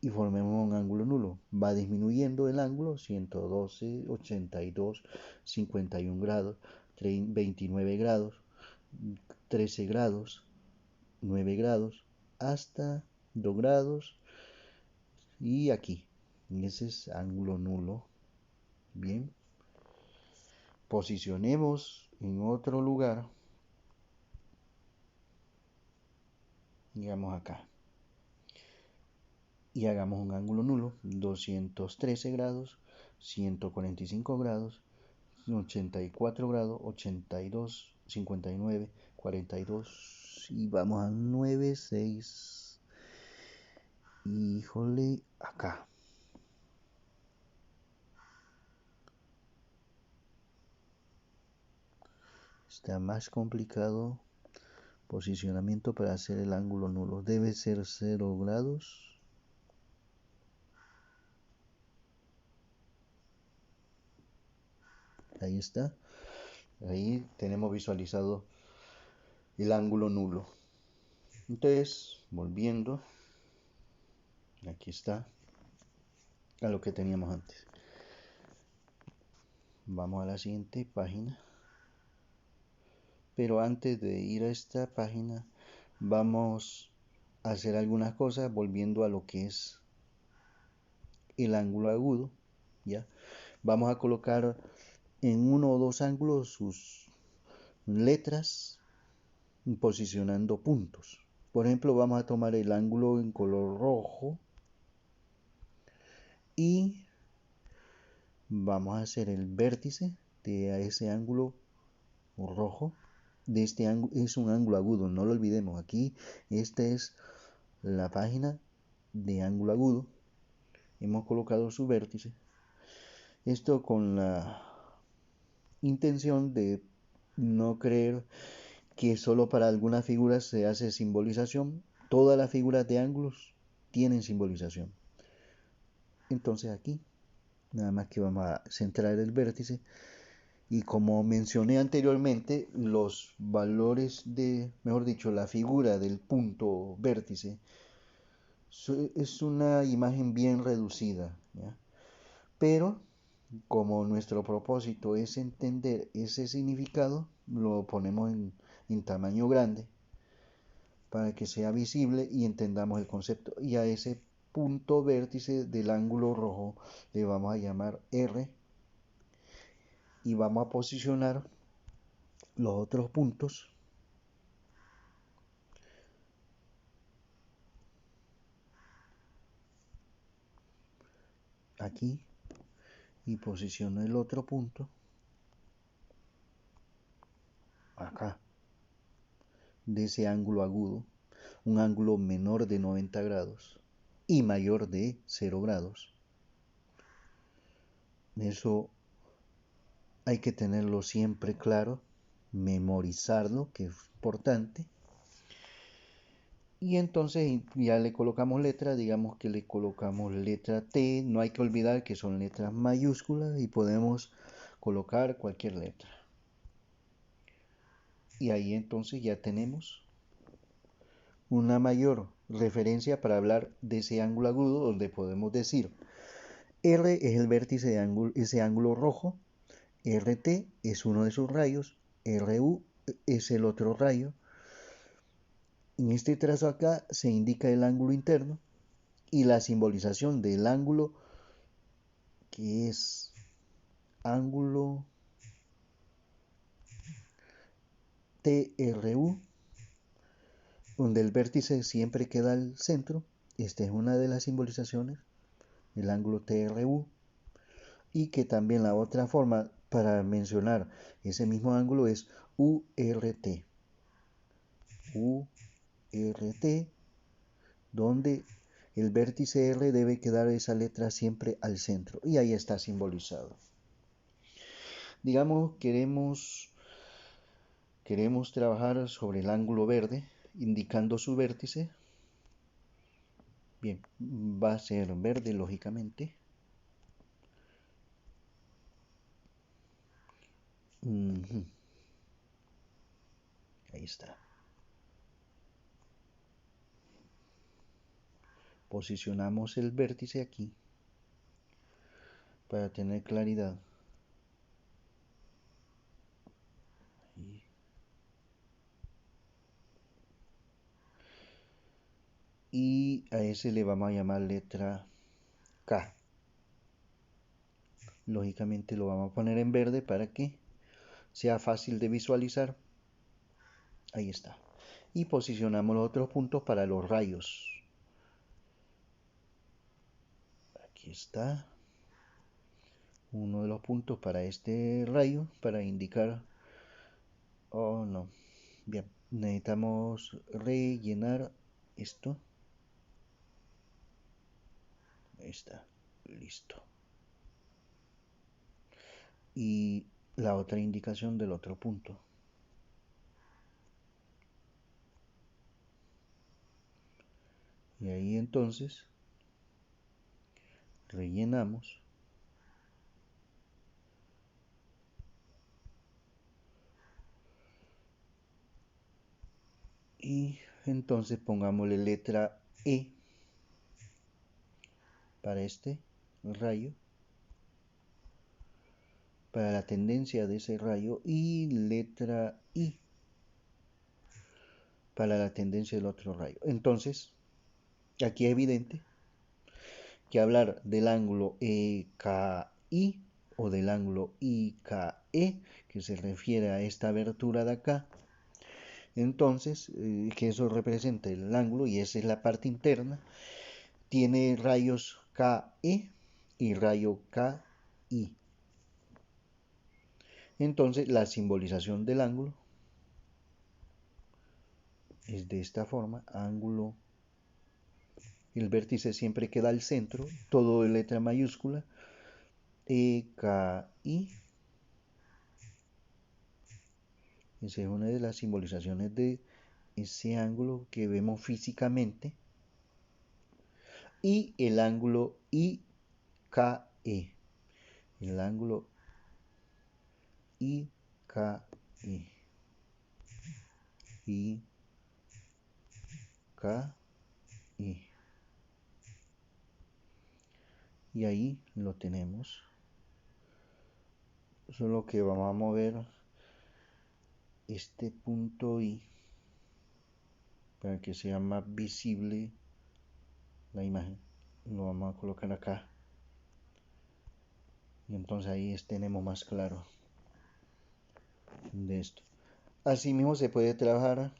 y formemos un ángulo nulo. Va disminuyendo el ángulo, 112, 82, 51 grados, 29 grados, 13 grados, 9 grados, hasta 2 grados y aquí. Ese es ángulo nulo. Bien. Posicionemos en otro lugar, digamos acá, y hagamos un ángulo nulo, 213 grados, 145 grados, 84 grados, 82, 59, 42 y vamos a 9, 6. Híjole, acá. Está más complicado. Posicionamiento para hacer el ángulo nulo. Debe ser 0 grados. Ahí está. Ahí tenemos visualizado el ángulo nulo. Entonces, volviendo, aquí está, a lo que teníamos antes. Vamos a la siguiente página. Pero antes de ir a esta página, vamos a hacer algunas cosas volviendo a lo que es el ángulo agudo. ¿Ya? Vamos a colocar en uno o dos ángulos sus letras posicionando puntos. Por ejemplo, vamos a tomar el ángulo en color rojo y vamos a hacer el vértice de ese ángulo rojo. De este ángulo es un ángulo agudo, no lo olvidemos. Aquí esta es la página de ángulo agudo. hemos colocado su vértice. Esto con la intención de no creer que solo para algunas figuras se hace simbolización. Todas las figuras de ángulos tienen simbolización. Entonces aquí, nada más que vamos a centrar el vértice. Y como mencioné anteriormente, los valores de, mejor dicho, la figura del punto vértice es una imagen bien reducida, ¿ya? Pero como nuestro propósito es entender ese significado, lo ponemos en tamaño grande para que sea visible y entendamos el concepto. Y a ese punto vértice del ángulo rojo le vamos a llamar R y vamos a posicionar los otros puntos aquí y posiciono el otro punto acá de ese ángulo agudo, un ángulo menor de 90 grados y mayor de 0 grados. Eso hay que tenerlo siempre claro, memorizarlo, que es importante. Y entonces ya le colocamos letra, digamos que le colocamos letra T, no hay que olvidar que son letras mayúsculas y podemos colocar cualquier letra. Y ahí entonces ya tenemos una mayor referencia para hablar de ese ángulo agudo, donde podemos decir R es el vértice de ese ángulo rojo, RT es uno de sus rayos, RU es el otro rayo. En este trazo acá se indica el ángulo interno y la simbolización del ángulo, que es ángulo TRU, donde el vértice siempre queda al centro. Esta es una de las simbolizaciones, el ángulo TRU, y que también la otra forma para mencionar ese mismo ángulo es URT. URT, donde el vértice R debe quedar esa letra siempre al centro y ahí está simbolizado. Digamos, queremos trabajar sobre el ángulo verde, indicando su vértice. Bien, va a ser verde lógicamente. Ahí está. Posicionamos el vértice aquí para tener claridad. Y a ese le vamos a llamar letra K. Lógicamente lo vamos a poner en verde para que sea fácil de visualizar. Ahí está. Y posicionamos los otros puntos para los rayos. Aquí está uno de los puntos para este rayo, para indicar. Oh, no. Bien, necesitamos rellenar esto. Ahí está, listo. Y la otra indicación del otro punto. Y ahí entonces rellenamos. Y entonces pongámosle letra E para este rayo, para la tendencia de ese rayo, y letra I para la tendencia del otro rayo. Entonces, aquí es evidente que hablar del ángulo EKI o del ángulo IKE, que se refiere a esta abertura de acá, entonces, que eso representa el ángulo y esa es la parte interna, tiene rayos KE y rayo KI. Entonces, la simbolización del ángulo es de esta forma, ángulo el vértice siempre queda al centro, todo en letra mayúscula, EKI. Esa es una de las simbolizaciones de ese ángulo que vemos físicamente. Y el ángulo IKE. El ángulo IKE. IKE. Y ahí lo tenemos. Solo que vamos a mover este punto I para que sea más visible la imagen. Lo vamos a colocar acá. Y entonces ahí tenemos más claro de esto. Asimismo se puede trabajar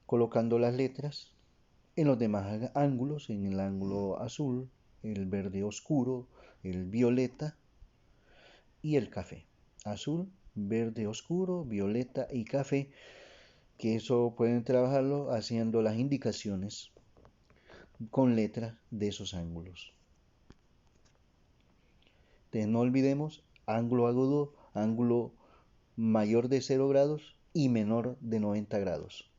colocando las letras en los demás ángulos, en el ángulo azul, el verde oscuro, el violeta y el café. Azul, verde oscuro, violeta y café, que eso pueden trabajarlo haciendo las indicaciones con letras de esos ángulos. Entonces no olvidemos ángulo agudo, ángulo mayor de 0 grados y menor de 90 grados.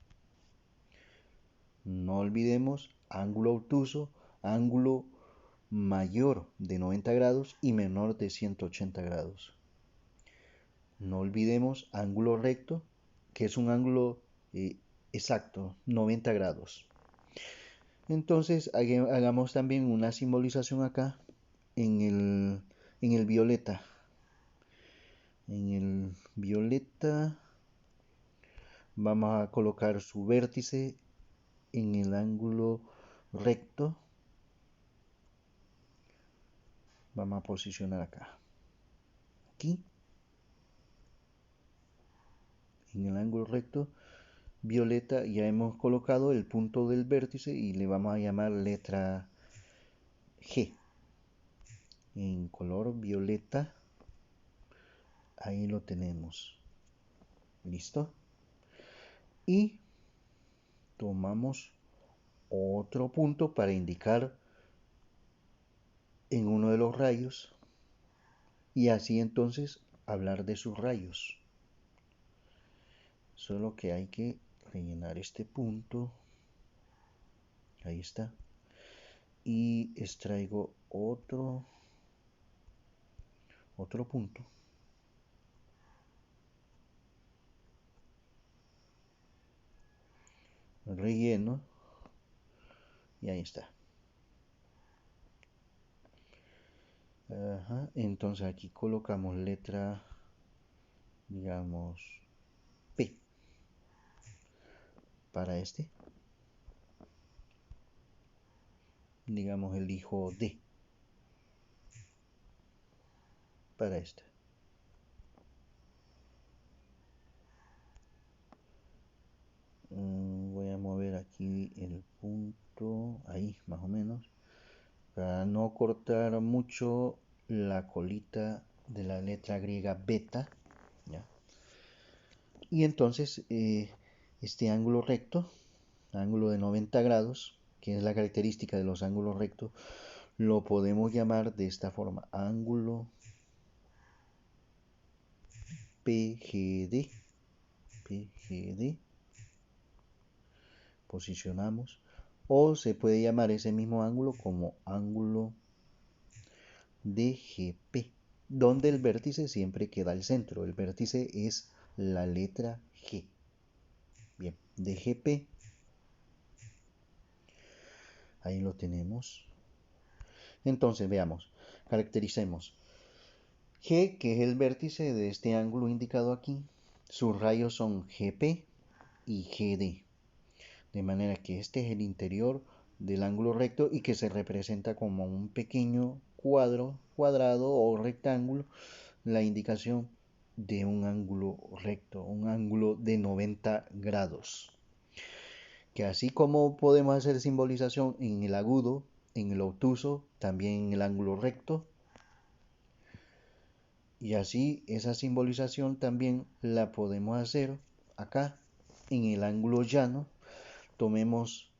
No olvidemos ángulo obtuso, ángulo mayor de 90 grados y menor de 180 grados. No olvidemos ángulo recto, que es un ángulo exacto, 90 grados. Entonces hagamos también una simbolización acá en el violeta. En el violeta vamos a colocar su vértice en el ángulo recto. Vamos a posicionar acá. Aquí. En el ángulo recto violeta ya hemos colocado el punto del vértice y le vamos a llamar letra G. En color violeta. Ahí lo tenemos. ¿Listo? Y tomamos otro punto para indicar en uno de los rayos y así entonces hablar de sus rayos. Solo que hay que rellenar este punto. Ahí está. Y extraigo otro punto. Relleno. Y ahí está. Ajá. Entonces aquí colocamos letra, digamos, P para este. Digamos elijo D para este. Voy a mover aquí el punto, ahí más o menos, para no cortar mucho la colita de la letra griega beta. ¿Ya? Y entonces este ángulo recto, ángulo de 90 grados, que es la característica de los ángulos rectos, lo podemos llamar de esta forma, ángulo PGD. PGD. Posicionamos. O se puede llamar ese mismo ángulo como ángulo DGP, donde el vértice siempre queda al centro. El vértice es la letra G. Bien, DGP. Ahí lo tenemos. Entonces veamos, caractericemos. G, que es el vértice de este ángulo indicado aquí, sus rayos son GP y GD. De manera que este es el interior del ángulo recto y que se representa como un pequeño cuadrado o rectángulo, la indicación de un ángulo recto, un ángulo de 90 grados. Que así como podemos hacer simbolización en el agudo, en el obtuso, también en el ángulo recto, y así esa simbolización también la podemos hacer acá en el ángulo llano. Tomemos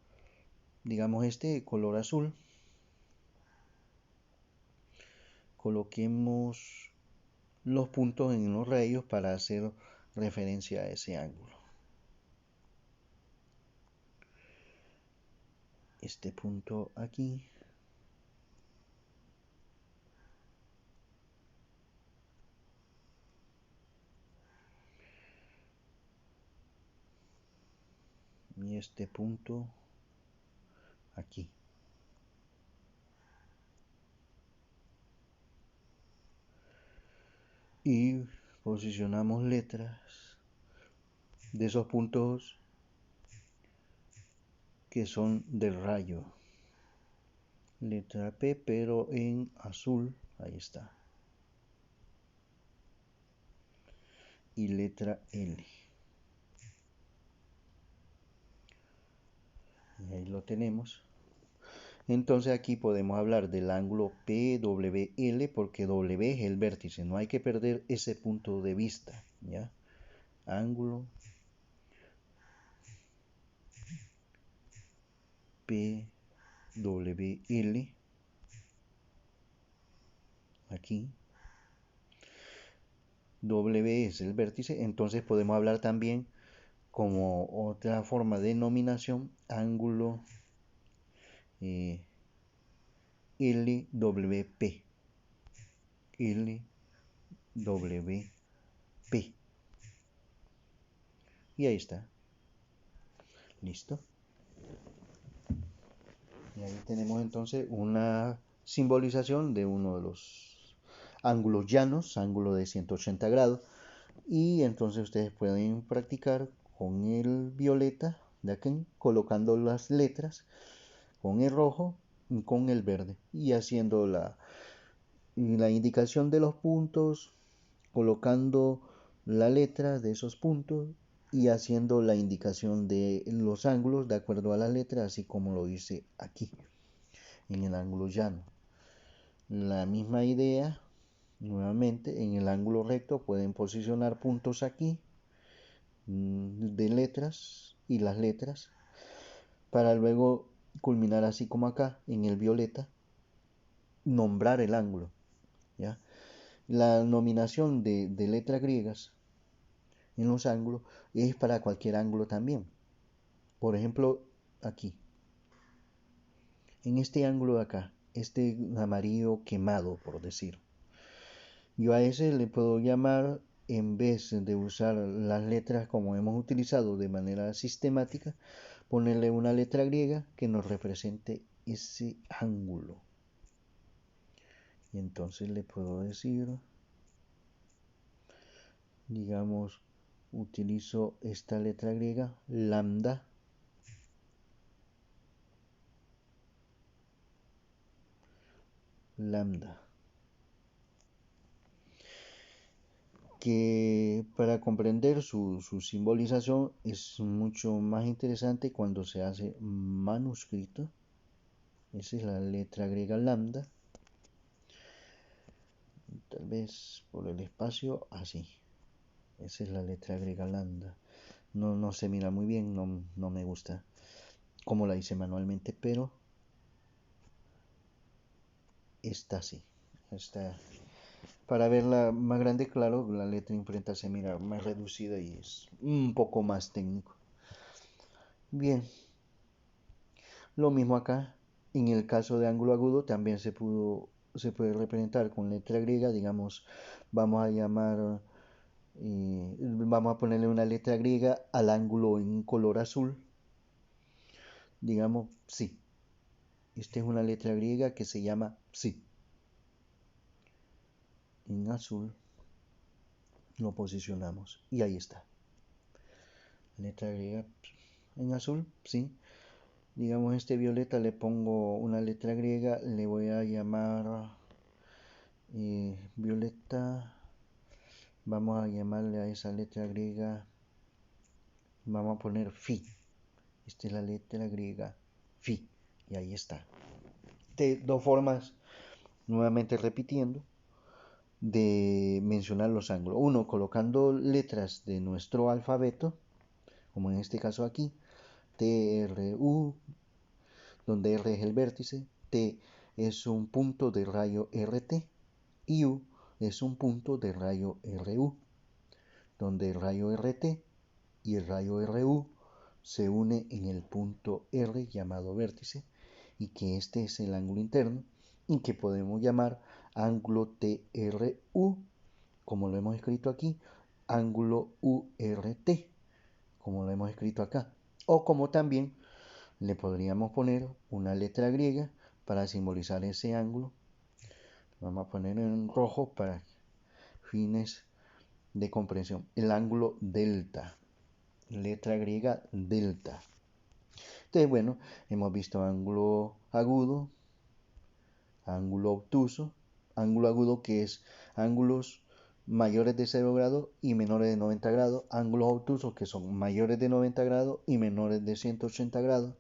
digamos este color azul, coloquemos los puntos en los rayos para hacer referencia a ese ángulo. Este punto aquí, y este punto aquí. Y posicionamos letras de esos puntos que son del rayo. Letra P, pero en azul, ahí está. Y letra L. Y ahí lo tenemos. Entonces aquí podemos hablar del ángulo PWL porque W es el vértice. No hay que perder ese punto de vista, ¿ya? Ángulo PWL. Aquí. W es el vértice. Entonces podemos hablar también como otra forma de denominación, ángulo LWP. LWP. Y ahí está. Listo. Y ahí tenemos entonces una simbolización de uno de los ángulos llanos, ángulo de 180 grados. Y entonces ustedes pueden practicar con el violeta de aquí, colocando las letras, con el rojo y con el verde. Y haciendo la indicación de los puntos, colocando la letra de esos puntos y haciendo la indicación de los ángulos de acuerdo a la letra, así como lo dice aquí en el ángulo llano. La misma idea, nuevamente en el ángulo recto pueden posicionar puntos aquí de letras y las letras para luego culminar así como acá en el violeta, nombrar el ángulo, ¿ya? La nominación de letras griegas en los ángulos es para cualquier ángulo también. Por ejemplo, aquí, en este ángulo de acá, este amarillo quemado, por decir. Yo a ese le puedo llamar, en vez de usar las letras como hemos utilizado de manera sistemática, ponerle una letra griega que nos represente ese ángulo. Y entonces le puedo decir, digamos, utilizo esta letra griega, lambda, lambda, que para comprender su simbolización es mucho más interesante cuando se hace manuscrito. Esa es la letra griega lambda, tal vez por el espacio así. Esa es la letra griega lambda. No se mira muy bien, no me gusta como la hice manualmente, pero está así. Está. Para verla más grande, claro, la letra imprenta se mira más reducida y es un poco más técnico. Bien, lo mismo acá. En el caso de ángulo agudo también se puede representar con letra griega, digamos, vamos a llamar, vamos a ponerle una letra griega al ángulo en color azul, digamos, psi. Esta es una letra griega que se llama psi. En azul lo posicionamos y ahí está. Letra griega en azul, psi. Digamos este violeta le pongo una letra griega, le voy a llamar violeta, vamos a llamarle a esa letra griega, vamos a poner Fi. Esta es la letra griega Fi y ahí está. De dos formas, nuevamente repitiendo, de mencionar los ángulos. Uno, colocando letras de nuestro alfabeto, como en este caso aquí, T, R, U, donde R es el vértice, T es un punto de rayo RT y U es un punto de rayo RU, donde el rayo RT y el rayo RU se une en el punto R llamado vértice, y que este es el ángulo interno y que podemos llamar ángulo TRU, como lo hemos escrito aquí, ángulo URT, como lo hemos escrito acá, o como también le podríamos poner una letra griega para simbolizar ese ángulo. Vamos a poner en rojo para fines de comprensión. El ángulo delta, letra griega delta. Entonces, bueno, hemos visto ángulo agudo, ángulo obtuso, ángulo agudo que es ángulos mayores de 0 grados y menores de 90 grados, ángulos obtusos que son mayores de 90 grados y menores de 180 grados,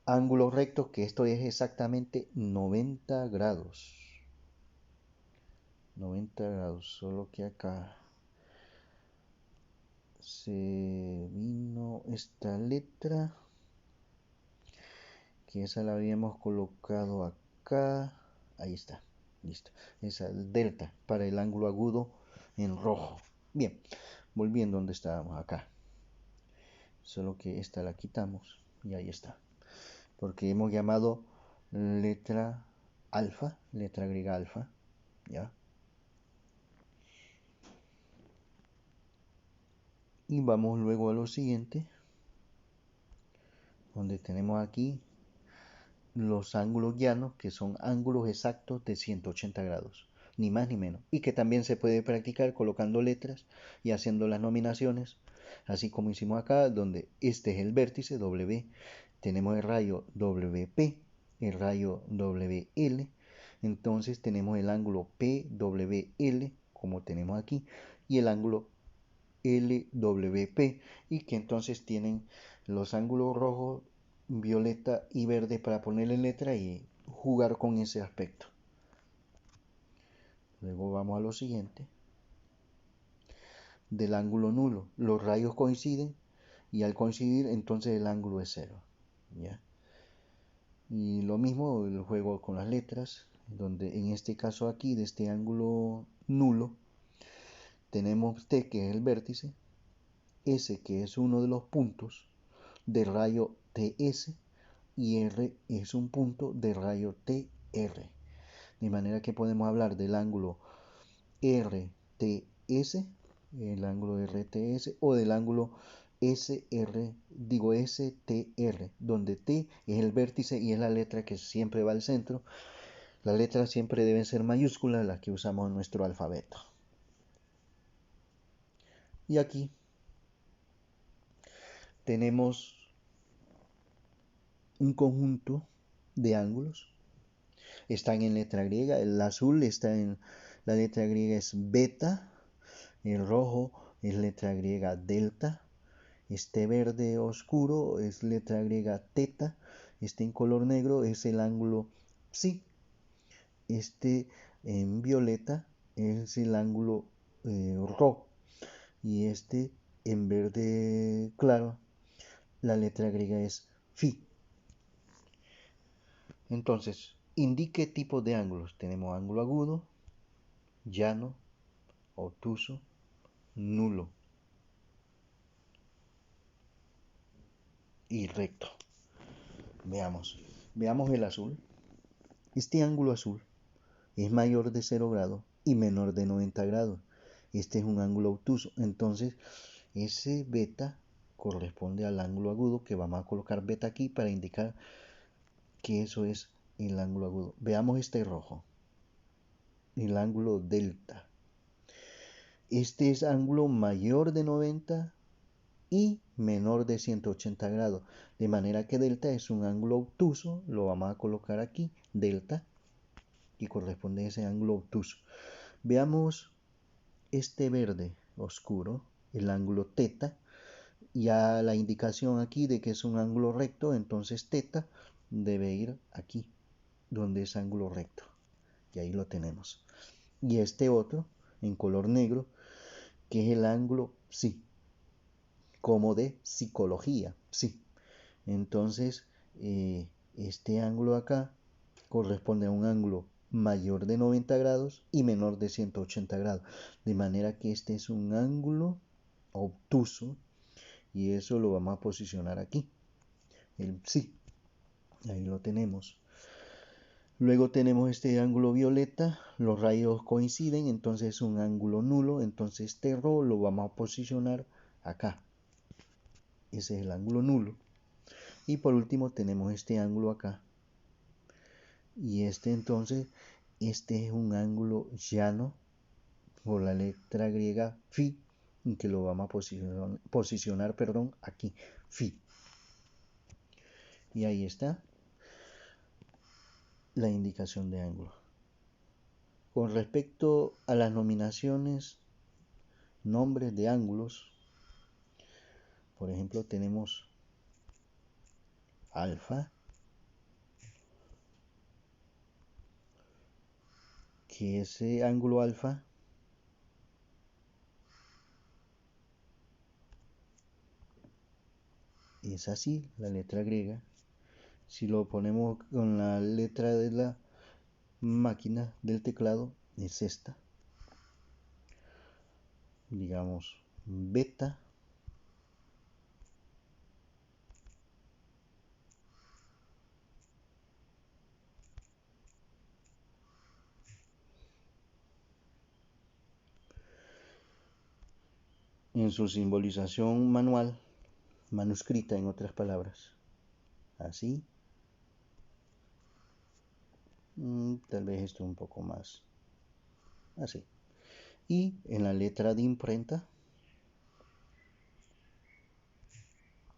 ángulos rectos que esto es exactamente 90 grados. 90 grados, solo que acá se vino esta letra, que esa la habíamos colocado acá, ahí está, listo, esa delta para el ángulo agudo en rojo. Bien, volviendo donde estábamos acá, solo que esta la quitamos y ahí está, porque hemos llamado letra alfa, letra griega alfa, ya. Y vamos luego a lo siguiente, donde tenemos aquí los ángulos llanos, que son ángulos exactos de 180 grados, ni más ni menos, y que también se puede practicar colocando letras y haciendo las nominaciones, así como hicimos acá, donde este es el vértice W, tenemos el rayo WP, el rayo WL, entonces tenemos el ángulo PWL, como tenemos aquí, y el ángulo LWP, y que entonces tienen los ángulos rojos, violeta y verde para ponerle letra y jugar con ese aspecto. Luego vamos a lo siguiente, del ángulo nulo. Los rayos coinciden y al coincidir entonces el ángulo es cero, ¿ya? Y lo mismo el juego con las letras, donde en este caso aquí de este ángulo nulo tenemos T, que es el vértice, S, que es uno de los puntos de rayo TS, y R es un punto de rayo TR. De manera que podemos hablar del ángulo RTS, el ángulo RTS, o del ángulo STR, donde T es el vértice y es la letra que siempre va al centro. Las letras siempre deben ser mayúsculas, las que usamos en nuestro alfabeto. Y aquí tenemos un conjunto de ángulos. Están en letra griega, el azul está en la letra griega es beta, el rojo es letra griega delta, este verde oscuro es letra griega teta, este en color negro es el ángulo psi, este en violeta es el ángulo rho, y este en verde claro la letra griega es phi. Entonces, indique tipo de ángulos. Tenemos ángulo agudo, llano, obtuso, nulo y recto. Veamos el azul. Este ángulo azul es mayor de 0 grados y menor de 90 grados. Este es un ángulo obtuso. Entonces, ese beta corresponde al ángulo agudo, que vamos a colocar beta aquí para indicar que eso es el ángulo agudo. Veamos este rojo, el ángulo delta. Este es ángulo mayor de 90 y menor de 180 grados, de manera que delta es un ángulo obtuso, lo vamos a colocar aquí, delta, y corresponde a ese ángulo obtuso. Veamos este verde oscuro, el ángulo teta, ya la indicación aquí de que es un ángulo recto, entonces teta debe ir aquí, donde es ángulo recto, y ahí lo tenemos. Y este otro, en color negro, que es el ángulo psi, como de psicología, psi. Entonces, este ángulo acá corresponde a un ángulo mayor de 90 grados y menor de 180 grados. De manera que este es un ángulo obtuso y eso lo vamos a posicionar aquí. El psi. Ahí lo tenemos. Luego tenemos este ángulo violeta, los rayos coinciden, entonces es un ángulo nulo, entonces este ρ lo vamos a posicionar acá. Ese es el ángulo nulo. Y por último tenemos este ángulo acá. Y este entonces, este es un ángulo llano por la letra griega phi, que lo vamos a posicionar aquí, phi. Y ahí está la indicación de ángulo. Con respecto a las nominaciones, nombres de ángulos, por ejemplo, tenemos alfa, que ese ángulo alfa es así, la letra griega. Si lo ponemos con la letra de la máquina del teclado, es esta. Digamos, beta. En su simbolización manual, manuscrita en otras palabras. Así. Tal vez esto un poco más. Así. Y en la letra de imprenta,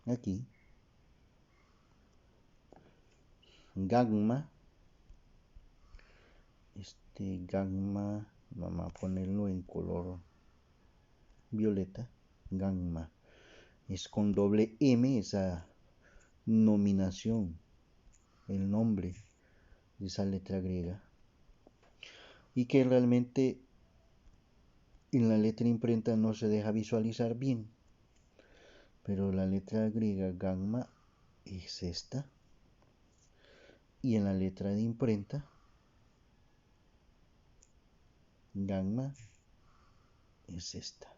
aquí, gamma. Este gamma, vamos a ponerlo en color violeta. Gamma. Es con doble M esa nominación, el nombre de esa letra griega. Y que realmente en la letra imprenta no se deja visualizar bien. Pero la letra griega gamma es esta. Y en la letra de imprenta, gamma es esta.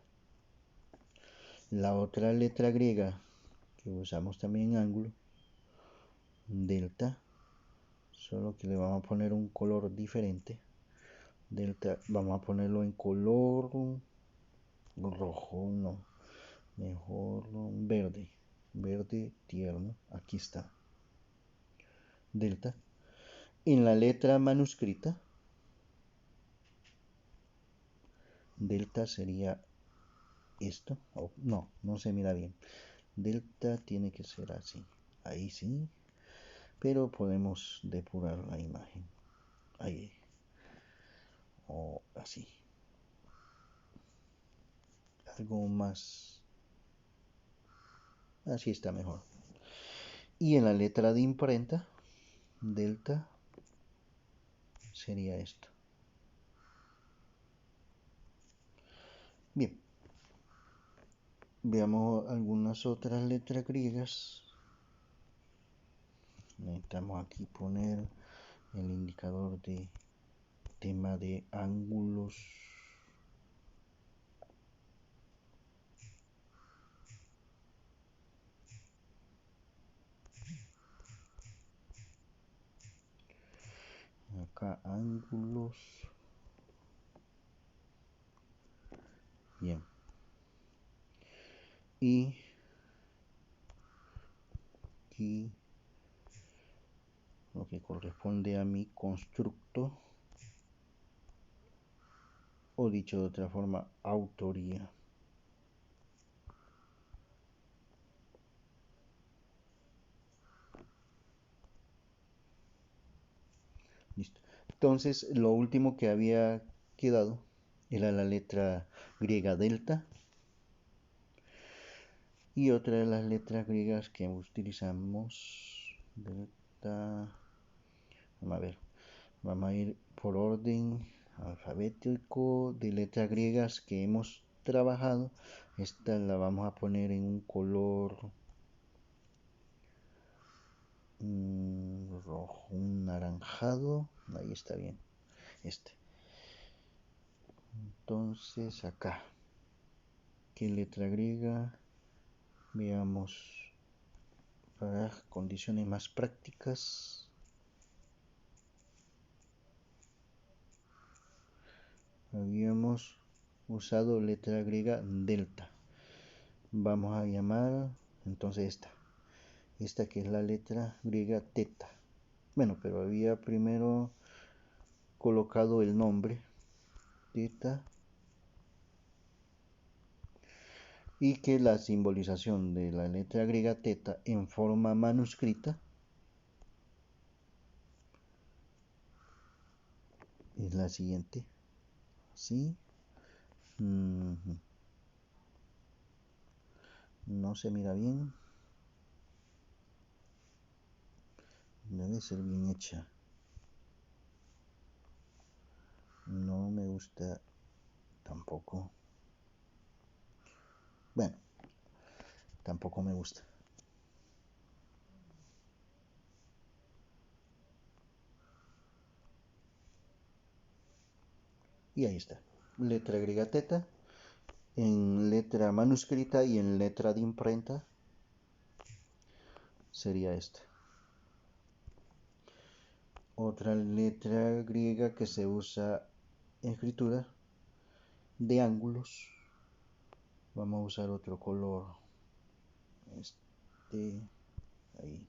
La otra letra griega que usamos también en ángulo, delta, solo que le vamos a poner un color diferente. Delta, vamos a ponerlo en color rojo, no, mejor verde, verde tierno, aquí está. Delta. En la letra manuscrita, delta sería esto. Oh, no se mira bien. Delta tiene que ser así. Ahí sí. Pero podemos depurar la imagen. Ahí. O así. Algo más. Así está mejor. Y en la letra de imprenta, delta sería esto. Bien. Veamos algunas otras letras griegas. Necesitamos aquí poner el indicador de tema de ángulos. Acá ángulos. Bien. Y aquí lo que corresponde a mi constructo, o dicho de otra forma, autoría. Listo. Entonces, lo último que había quedado era la letra griega delta. Y otra de las letras griegas que utilizamos, delta, vamos a ver, vamos a ir por orden alfabético de letras griegas que hemos trabajado. Esta la vamos a poner en un color rojo, un naranjado, ahí está bien, este. Entonces acá, ¿qué letra griega? Veamos para condiciones más prácticas. Habíamos usado letra griega delta. Vamos a llamar entonces esta que es la letra griega teta. Bueno, pero había primero colocado el nombre teta y que la simbolización de la letra griega teta en forma manuscrita es la siguiente. ¿Sí? No se mira bien. Debe ser bien hecha. No me gusta tampoco. Bueno, tampoco me gusta. Y ahí está. Letra griega teta en letra manuscrita y en letra de imprenta sería esta. Otra letra griega que se usa en escritura de ángulos. Vamos a usar otro color. Ahí.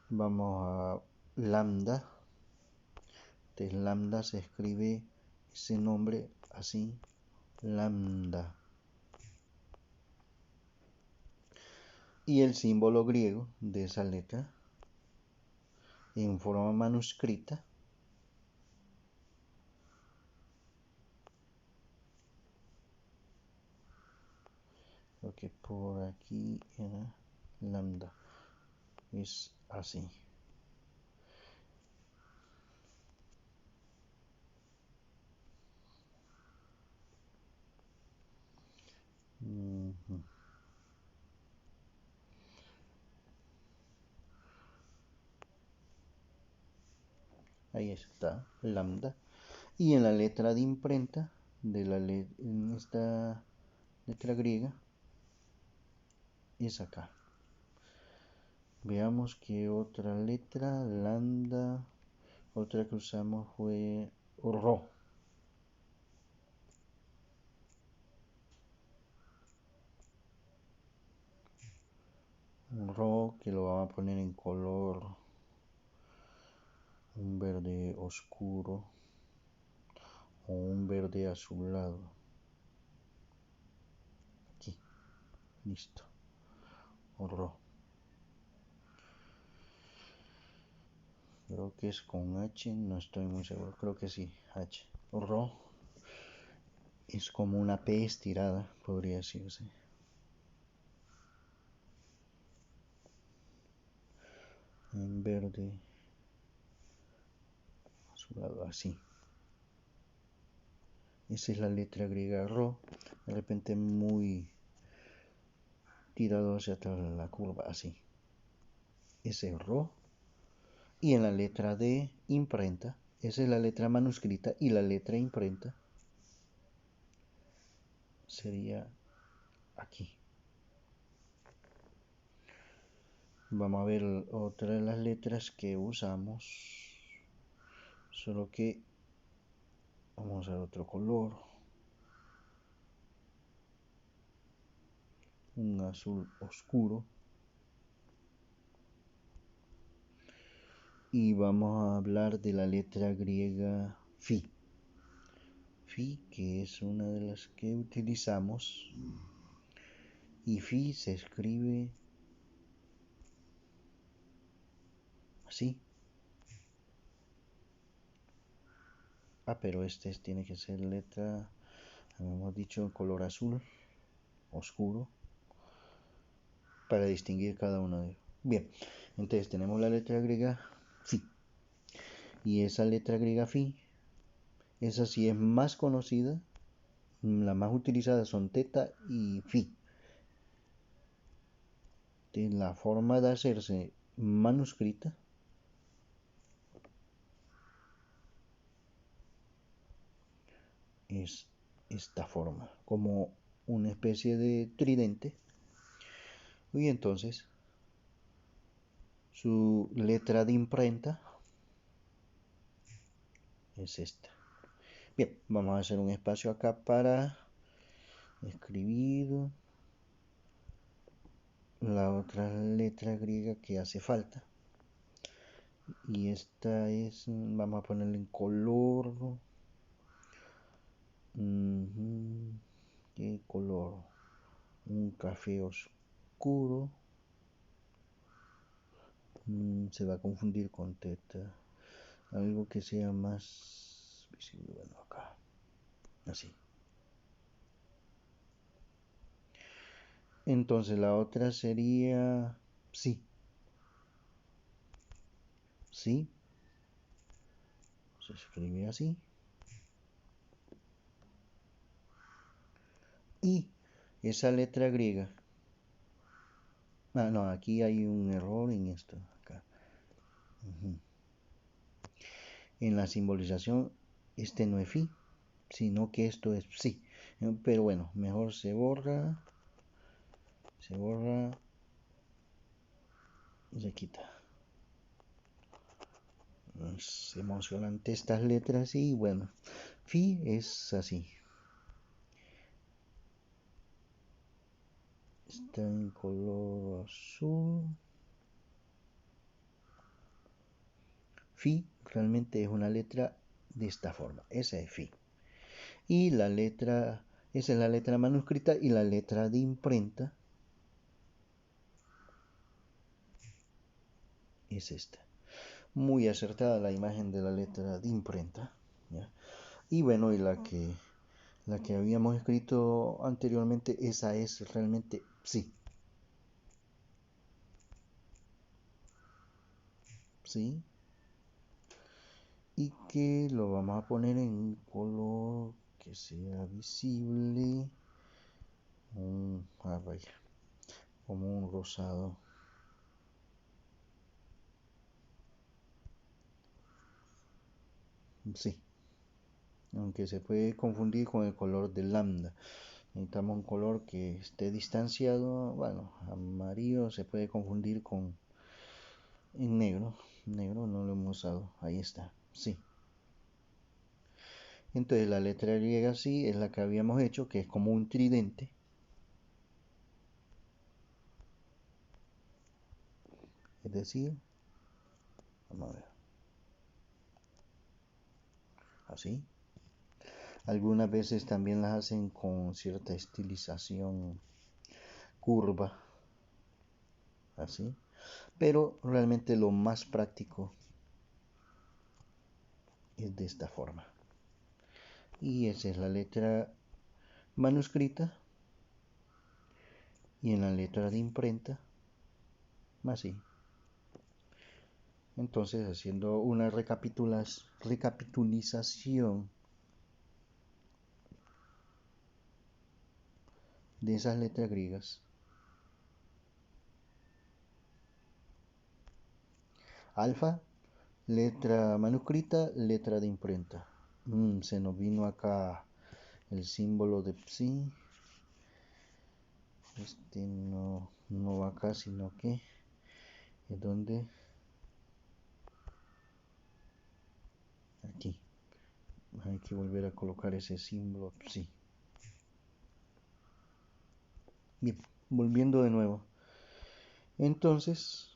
Vamos a lambda. Entonces lambda se escribe ese nombre así. Lambda. Y el símbolo griego de esa letra en forma manuscrita lo que por aquí era lambda, es así. Ahí está, lambda. Y en la letra de imprenta de en esta letra griega es acá. Veamos que otra letra, lambda, otra que usamos fue Rho. Rho que lo vamos a poner en color un verde oscuro o un verde azulado. Aquí, listo. Rho. Creo que es con H, no estoy muy seguro, creo que sí, H. Rho es como una P estirada, podría decirse. En verde azulado, así. Esa es la letra griega Rho, de repente muy tirado hacia atrás la curva, así. Ese es Rho. Y en la letra de imprenta, esa es la letra manuscrita y la letra imprenta sería aquí. Vamos a ver otra de las letras que usamos, solo que vamos a usar otro color, un azul oscuro, y vamos a hablar de la letra griega Phi. Phi, que es una de las que utilizamos, y Phi se escribe así. Pero tiene que ser letra, hemos dicho, color azul oscuro para distinguir cada uno de ellos. Bien, entonces tenemos la letra griega Phi. Y esa letra griega Phi, esa sí es más conocida, las más utilizadas son teta y Phi. la forma de hacerse manuscrita es esta forma, como una especie de tridente. Y entonces su letra de imprenta es esta. Bien, vamos a hacer un espacio acá para escribir la otra letra griega que hace falta. Y esta es, vamos a ponerle en color. ¿Qué color? Un café oscuro. Se va a confundir con teta. Algo que sea más visible. Bueno, acá. Así. Entonces la otra sería sí. Sí. Se escribe así. Y esa letra griega. Ah, no, aquí hay un error en esto. Acá. En la simbolización, este no es fi, sino que esto es sí. Pero bueno, mejor se borra y se quita. Es emocionante estas letras y bueno, fi es así. Está en color azul. Fi realmente es una letra de esta forma. Esa es fi. Y la letra, esa es la letra manuscrita y la letra de imprenta es esta. Muy acertada la imagen de la letra de imprenta. ¿Ya? Y bueno, y la que habíamos escrito anteriormente, esa es realmente sí. ¿Sí? Y que lo vamos a poner en color que sea visible. Vaya, como un rosado. Sí. Aunque se puede confundir con el color de lambda. Necesitamos un color que esté distanciado. Bueno, amarillo se puede confundir con en negro. Negro no lo hemos usado. Ahí está. Sí. Entonces la letra griega sí es la que habíamos hecho, que es como un tridente. Es decir, vamos a ver. Así. Algunas veces también las hacen con cierta estilización curva. Así. Pero realmente lo más práctico es de esta forma. Y esa es la letra manuscrita. Y en la letra de imprenta, así. Entonces, haciendo una recapitulización de esas letras griegas. Alfa, letra manuscrita, letra de imprenta. Se nos vino acá el símbolo de psi. Este no va acá, sino que es donde aquí. Hay que volver a colocar ese símbolo psi. Bien, volviendo de nuevo. Entonces,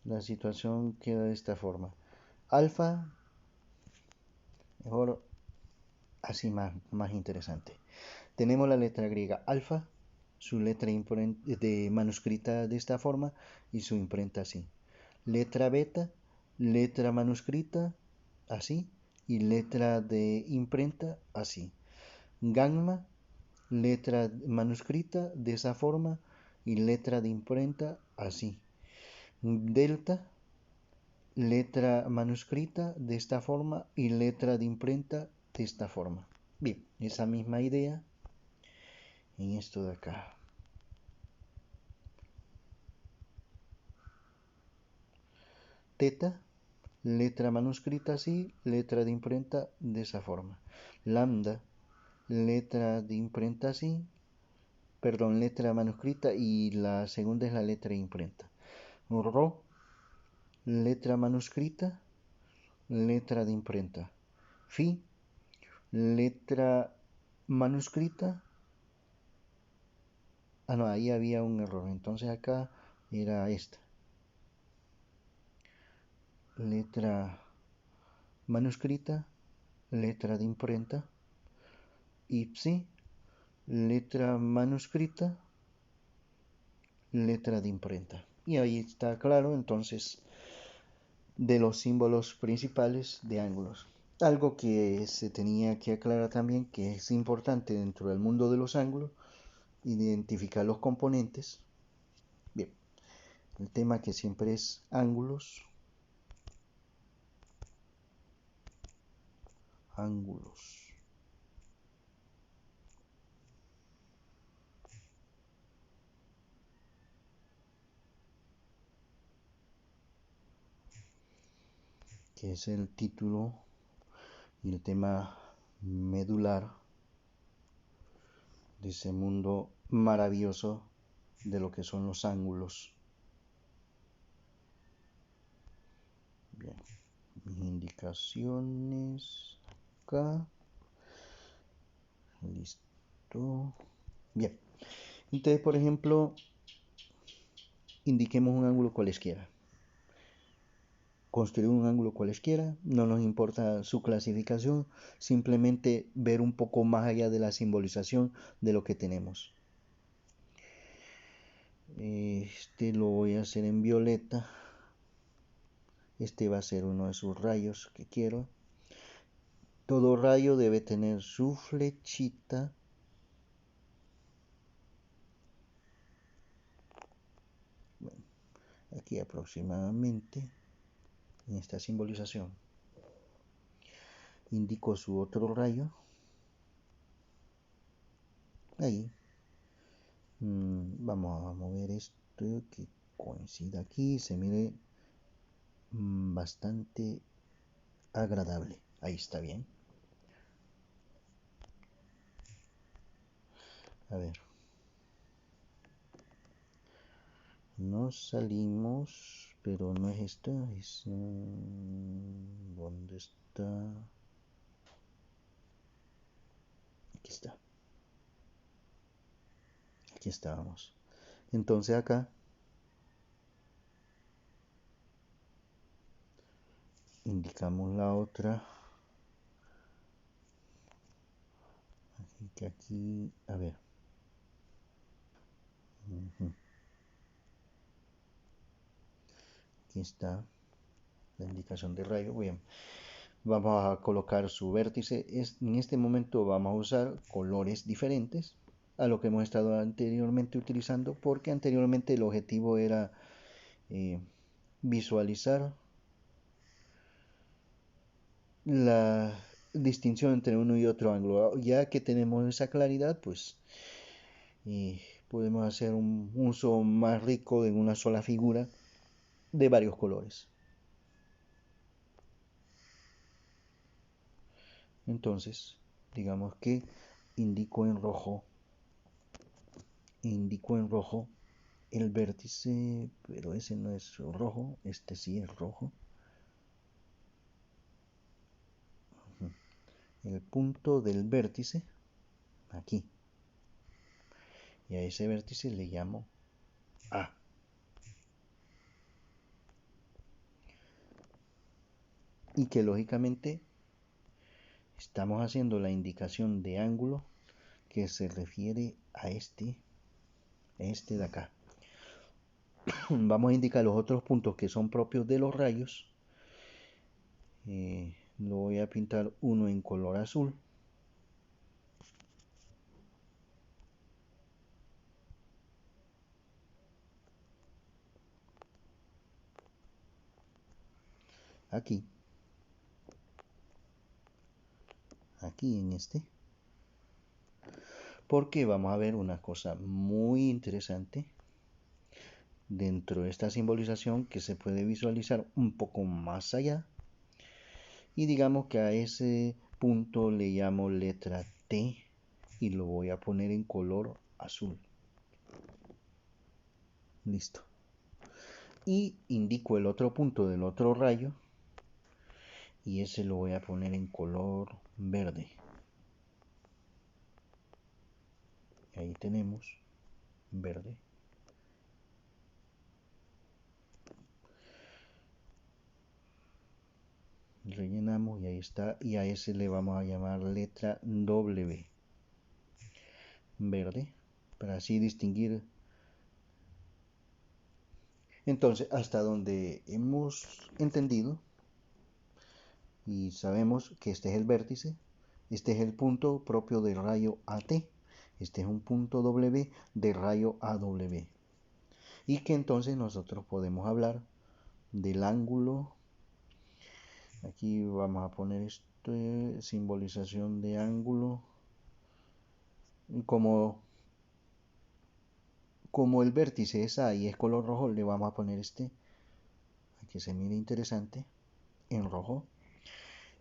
la situación queda de esta forma. Alfa, mejor así más interesante. Tenemos la letra griega alfa, su letra de manuscrita de esta forma y su imprenta así. Letra beta, letra manuscrita así y letra de imprenta así. Gamma, letra manuscrita de esa forma y letra de imprenta así. Delta, letra manuscrita de esta forma y letra de imprenta de esta forma. Bien, esa misma idea en esto de acá. Teta, letra manuscrita así, letra de imprenta de esa forma. Lambda, letra de imprenta así, perdón, letra manuscrita y la segunda es la letra de imprenta. Rho, letra manuscrita, letra de imprenta. Phi, letra manuscrita. Ah, no, ahí había un error. Entonces acá era esta. Letra manuscrita, letra de imprenta. Y psi, letra manuscrita, letra de imprenta. Y ahí está claro entonces de los símbolos principales de ángulos. Algo que se tenía que aclarar también, que es importante dentro del mundo de los ángulos, identificar los componentes. Bien, el tema que siempre es ángulos. Ángulos. Que es el título y el tema medular de ese mundo maravilloso de lo que son los ángulos. Bien, mis indicaciones acá. Listo. Bien. Entonces, por ejemplo, indiquemos un ángulo cualesquiera. Construir un ángulo cualesquiera, no nos importa su clasificación, simplemente ver un poco más allá de la simbolización de lo que tenemos. Este lo voy a hacer en violeta. Este va a ser uno de sus rayos que quiero. Todo rayo debe tener su flechita. Bueno, aquí aproximadamente en esta simbolización. Indico su otro rayo. Ahí. Vamos a mover esto que coincida aquí. Se mire bastante agradable. Ahí está bien. A ver. Nos salimos, pero no es esta. Es, ¿dónde está? Aquí está. Aquí estábamos. Entonces acá indicamos la otra. Así que aquí, a ver. Aquí está la indicación de rayo. Bien, vamos a colocar su vértice. En este momento vamos a usar colores diferentes a lo que hemos estado anteriormente utilizando, porque anteriormente el objetivo era visualizar la distinción entre uno y otro ángulo. Ya que tenemos esa claridad, pues podemos hacer un uso más rico en una sola figura de varios colores. Entonces, digamos que indico en rojo el vértice, pero ese no es rojo, este sí es rojo. El punto del vértice, aquí. Y a ese vértice le llamo A. Y que lógicamente estamos haciendo la indicación de ángulo que se refiere a este de acá. Vamos a indicar los otros puntos que son propios de los rayos. Lo voy a pintar uno en color azul. Aquí. Aquí en este. porque vamos a ver una cosa muy interesante dentro de esta simbolización que se puede visualizar un poco más allá. Y digamos que a ese punto le llamo letra T y lo voy a poner en color azul. Listo. Y indico el otro punto del otro rayo y ese lo voy a poner en color verde. Ahí tenemos verde. Rellenamos y ahí está, y a ese le vamos a llamar letra W, verde, para así distinguir. Entonces, hasta donde hemos entendido y sabemos que este es el vértice, este es el punto propio del rayo AT, este es un punto W de rayo AW, y que entonces nosotros podemos hablar del ángulo. Aquí vamos a poner esto, simbolización de ángulo, como el vértice es A y es color rojo, le vamos a poner este, que se mire interesante, en rojo.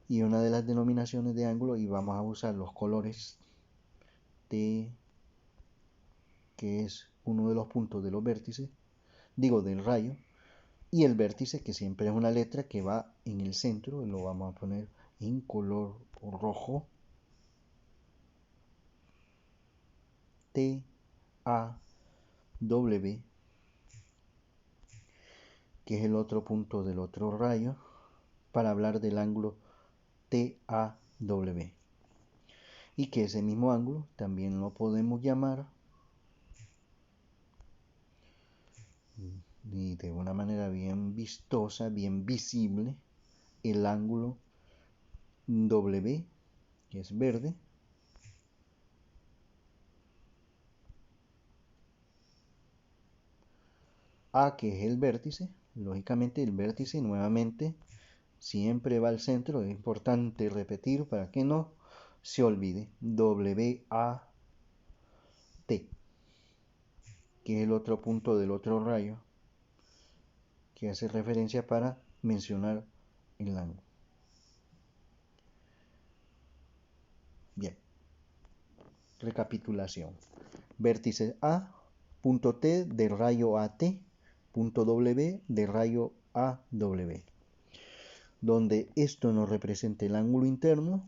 Y una de las denominaciones de ángulo, y vamos a usar los colores T, que es uno de los puntos de los vértices, digo del rayo, y el vértice, que siempre es una letra que va en el centro, lo vamos a poner en color rojo. T, A, W, que es el otro punto del otro rayo, para hablar del ángulo TAW. Y que ese mismo ángulo también lo podemos llamar, y de una manera bien vistosa, bien visible, el ángulo W, que es verde, A, que es el vértice. Lógicamente el vértice nuevamente siempre va al centro, es importante repetir para que no se olvide. WAT, que es el otro punto del otro rayo, que hace referencia para mencionar el ángulo. Bien, recapitulación. Vértice A, punto T de rayo AT, punto W de rayo AW, donde esto nos representa el ángulo interno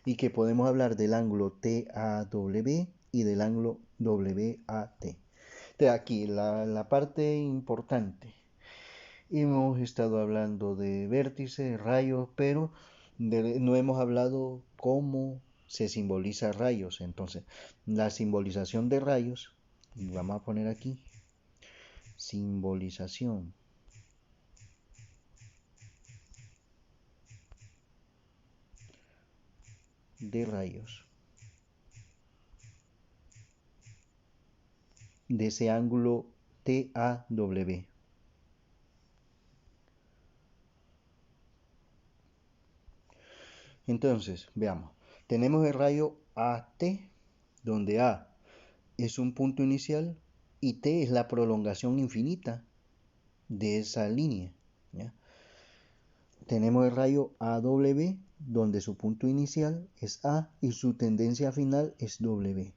y que podemos hablar del ángulo TAW y del ángulo WAT. De aquí la parte importante. Hemos estado hablando de vértices, rayos, pero no hemos hablado cómo se simboliza rayos. Entonces, la simbolización de rayos, y vamos a poner aquí, simbolización de rayos, de ese ángulo TAW. Entonces, veamos, tenemos el rayo AT, donde A es un punto inicial y T es la prolongación infinita de esa línea, ¿ya? Tenemos el rayo AW, donde su punto inicial es A y su tendencia final es W.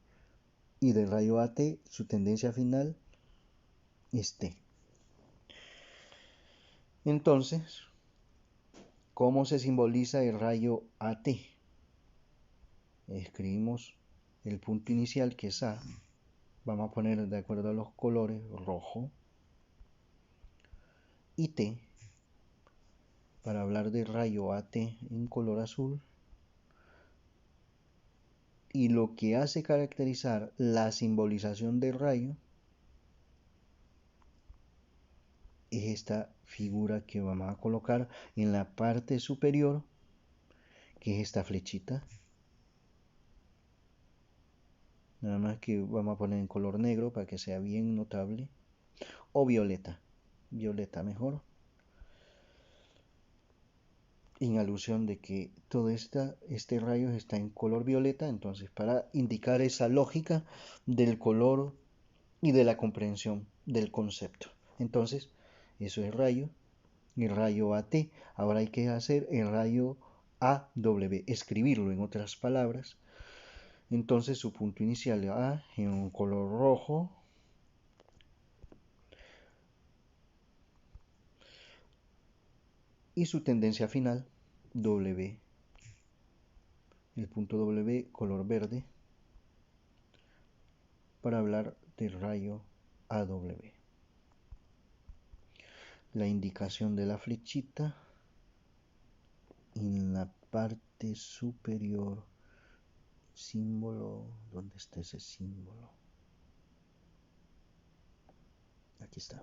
Y del rayo AT, su tendencia final es T. Entonces, ¿cómo se simboliza el rayo AT? Escribimos el punto inicial, que es A. Vamos a poner de acuerdo a los colores rojo y T, para hablar del rayo AT en color azul. Y lo que hace caracterizar la simbolización del rayo es esta figura que vamos a colocar en la parte superior, que es esta flechita. Nada más que vamos a poner en color negro para que sea bien notable, o violeta, violeta mejor. en alusión de que todo este rayo está en color violeta, entonces para indicar esa lógica del color y de la comprensión del concepto. Entonces, eso es rayo, el rayo AT. Ahora hay que hacer el rayo AW, escribirlo en otras palabras. Entonces su punto inicial A en un color rojo, y su tendencia final W, el punto W color verde, para hablar del rayo AW. La indicación de la flechita en la parte superior, símbolo, ¿dónde está ese símbolo? Aquí está.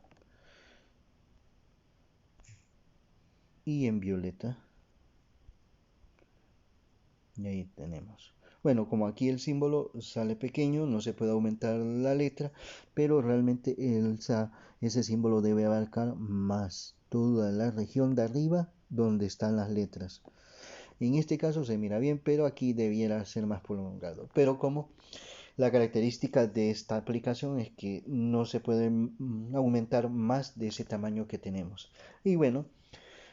Y en violeta, y ahí tenemos. Bueno, como aquí el símbolo sale pequeño, no se puede aumentar la letra, pero realmente ese símbolo debe abarcar más toda la región de arriba donde están las letras. En este caso se mira bien, pero aquí debiera ser más prolongado. Pero como la característica de esta aplicación es que no se puede aumentar más de ese tamaño que tenemos. Y bueno,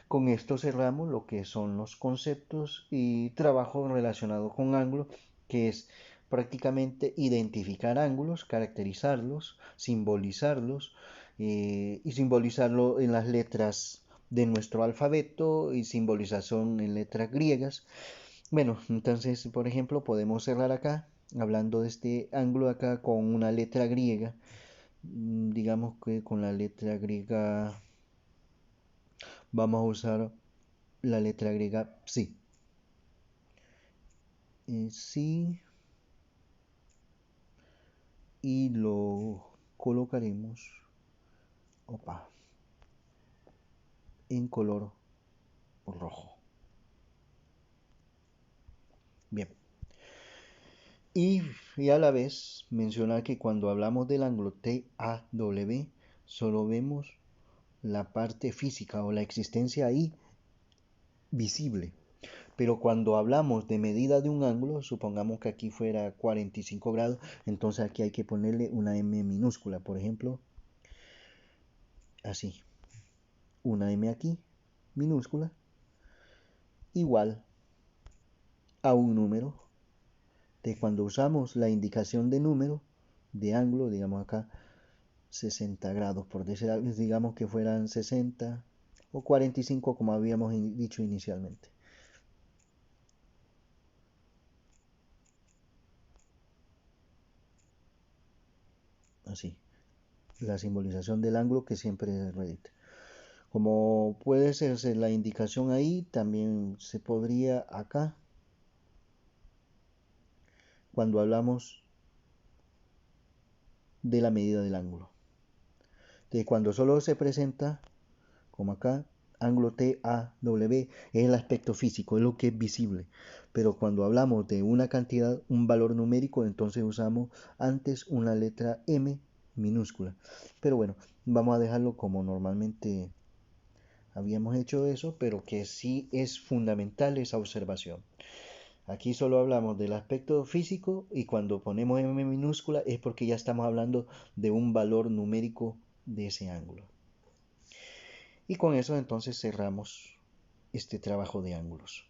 con esto cerramos lo que son los conceptos y trabajo relacionado con ángulos, que es prácticamente identificar ángulos, caracterizarlos, simbolizarlos y simbolizarlo en las letras de nuestro alfabeto y simbolización en letras griegas. Bueno, entonces, por ejemplo, podemos cerrar acá hablando de este ángulo acá con una letra griega. Digamos que con la letra griega vamos a usar la letra griega psi. Psi, y lo colocaremos en color rojo. Bien. Y a la vez mencionar que cuando hablamos del ángulo TAW solo vemos la parte física o la existencia ahí visible. Pero cuando hablamos de medida de un ángulo, supongamos que aquí fuera 45 grados, entonces aquí hay que ponerle una M minúscula, por ejemplo, así. Una M aquí, minúscula, igual a un número. De cuando usamos la indicación de número, de ángulo, digamos acá, 60 grados, por decir algo, digamos que fueran 60 o 45 como habíamos dicho inicialmente. Así, la simbolización del ángulo que siempre repite. Como puede serse la indicación ahí, también se podría acá, cuando hablamos de la medida del ángulo. De cuando solo se presenta, como acá, ángulo TAW, es el aspecto físico, es lo que es visible. Pero cuando hablamos de una cantidad, un valor numérico, entonces usamos antes una letra M minúscula. Pero bueno, vamos a dejarlo como normalmente habíamos hecho eso, pero que sí es fundamental esa observación. Aquí solo hablamos del aspecto físico y cuando ponemos M minúscula es porque ya estamos hablando de un valor numérico de ese ángulo. Y con eso entonces cerramos este trabajo de ángulos.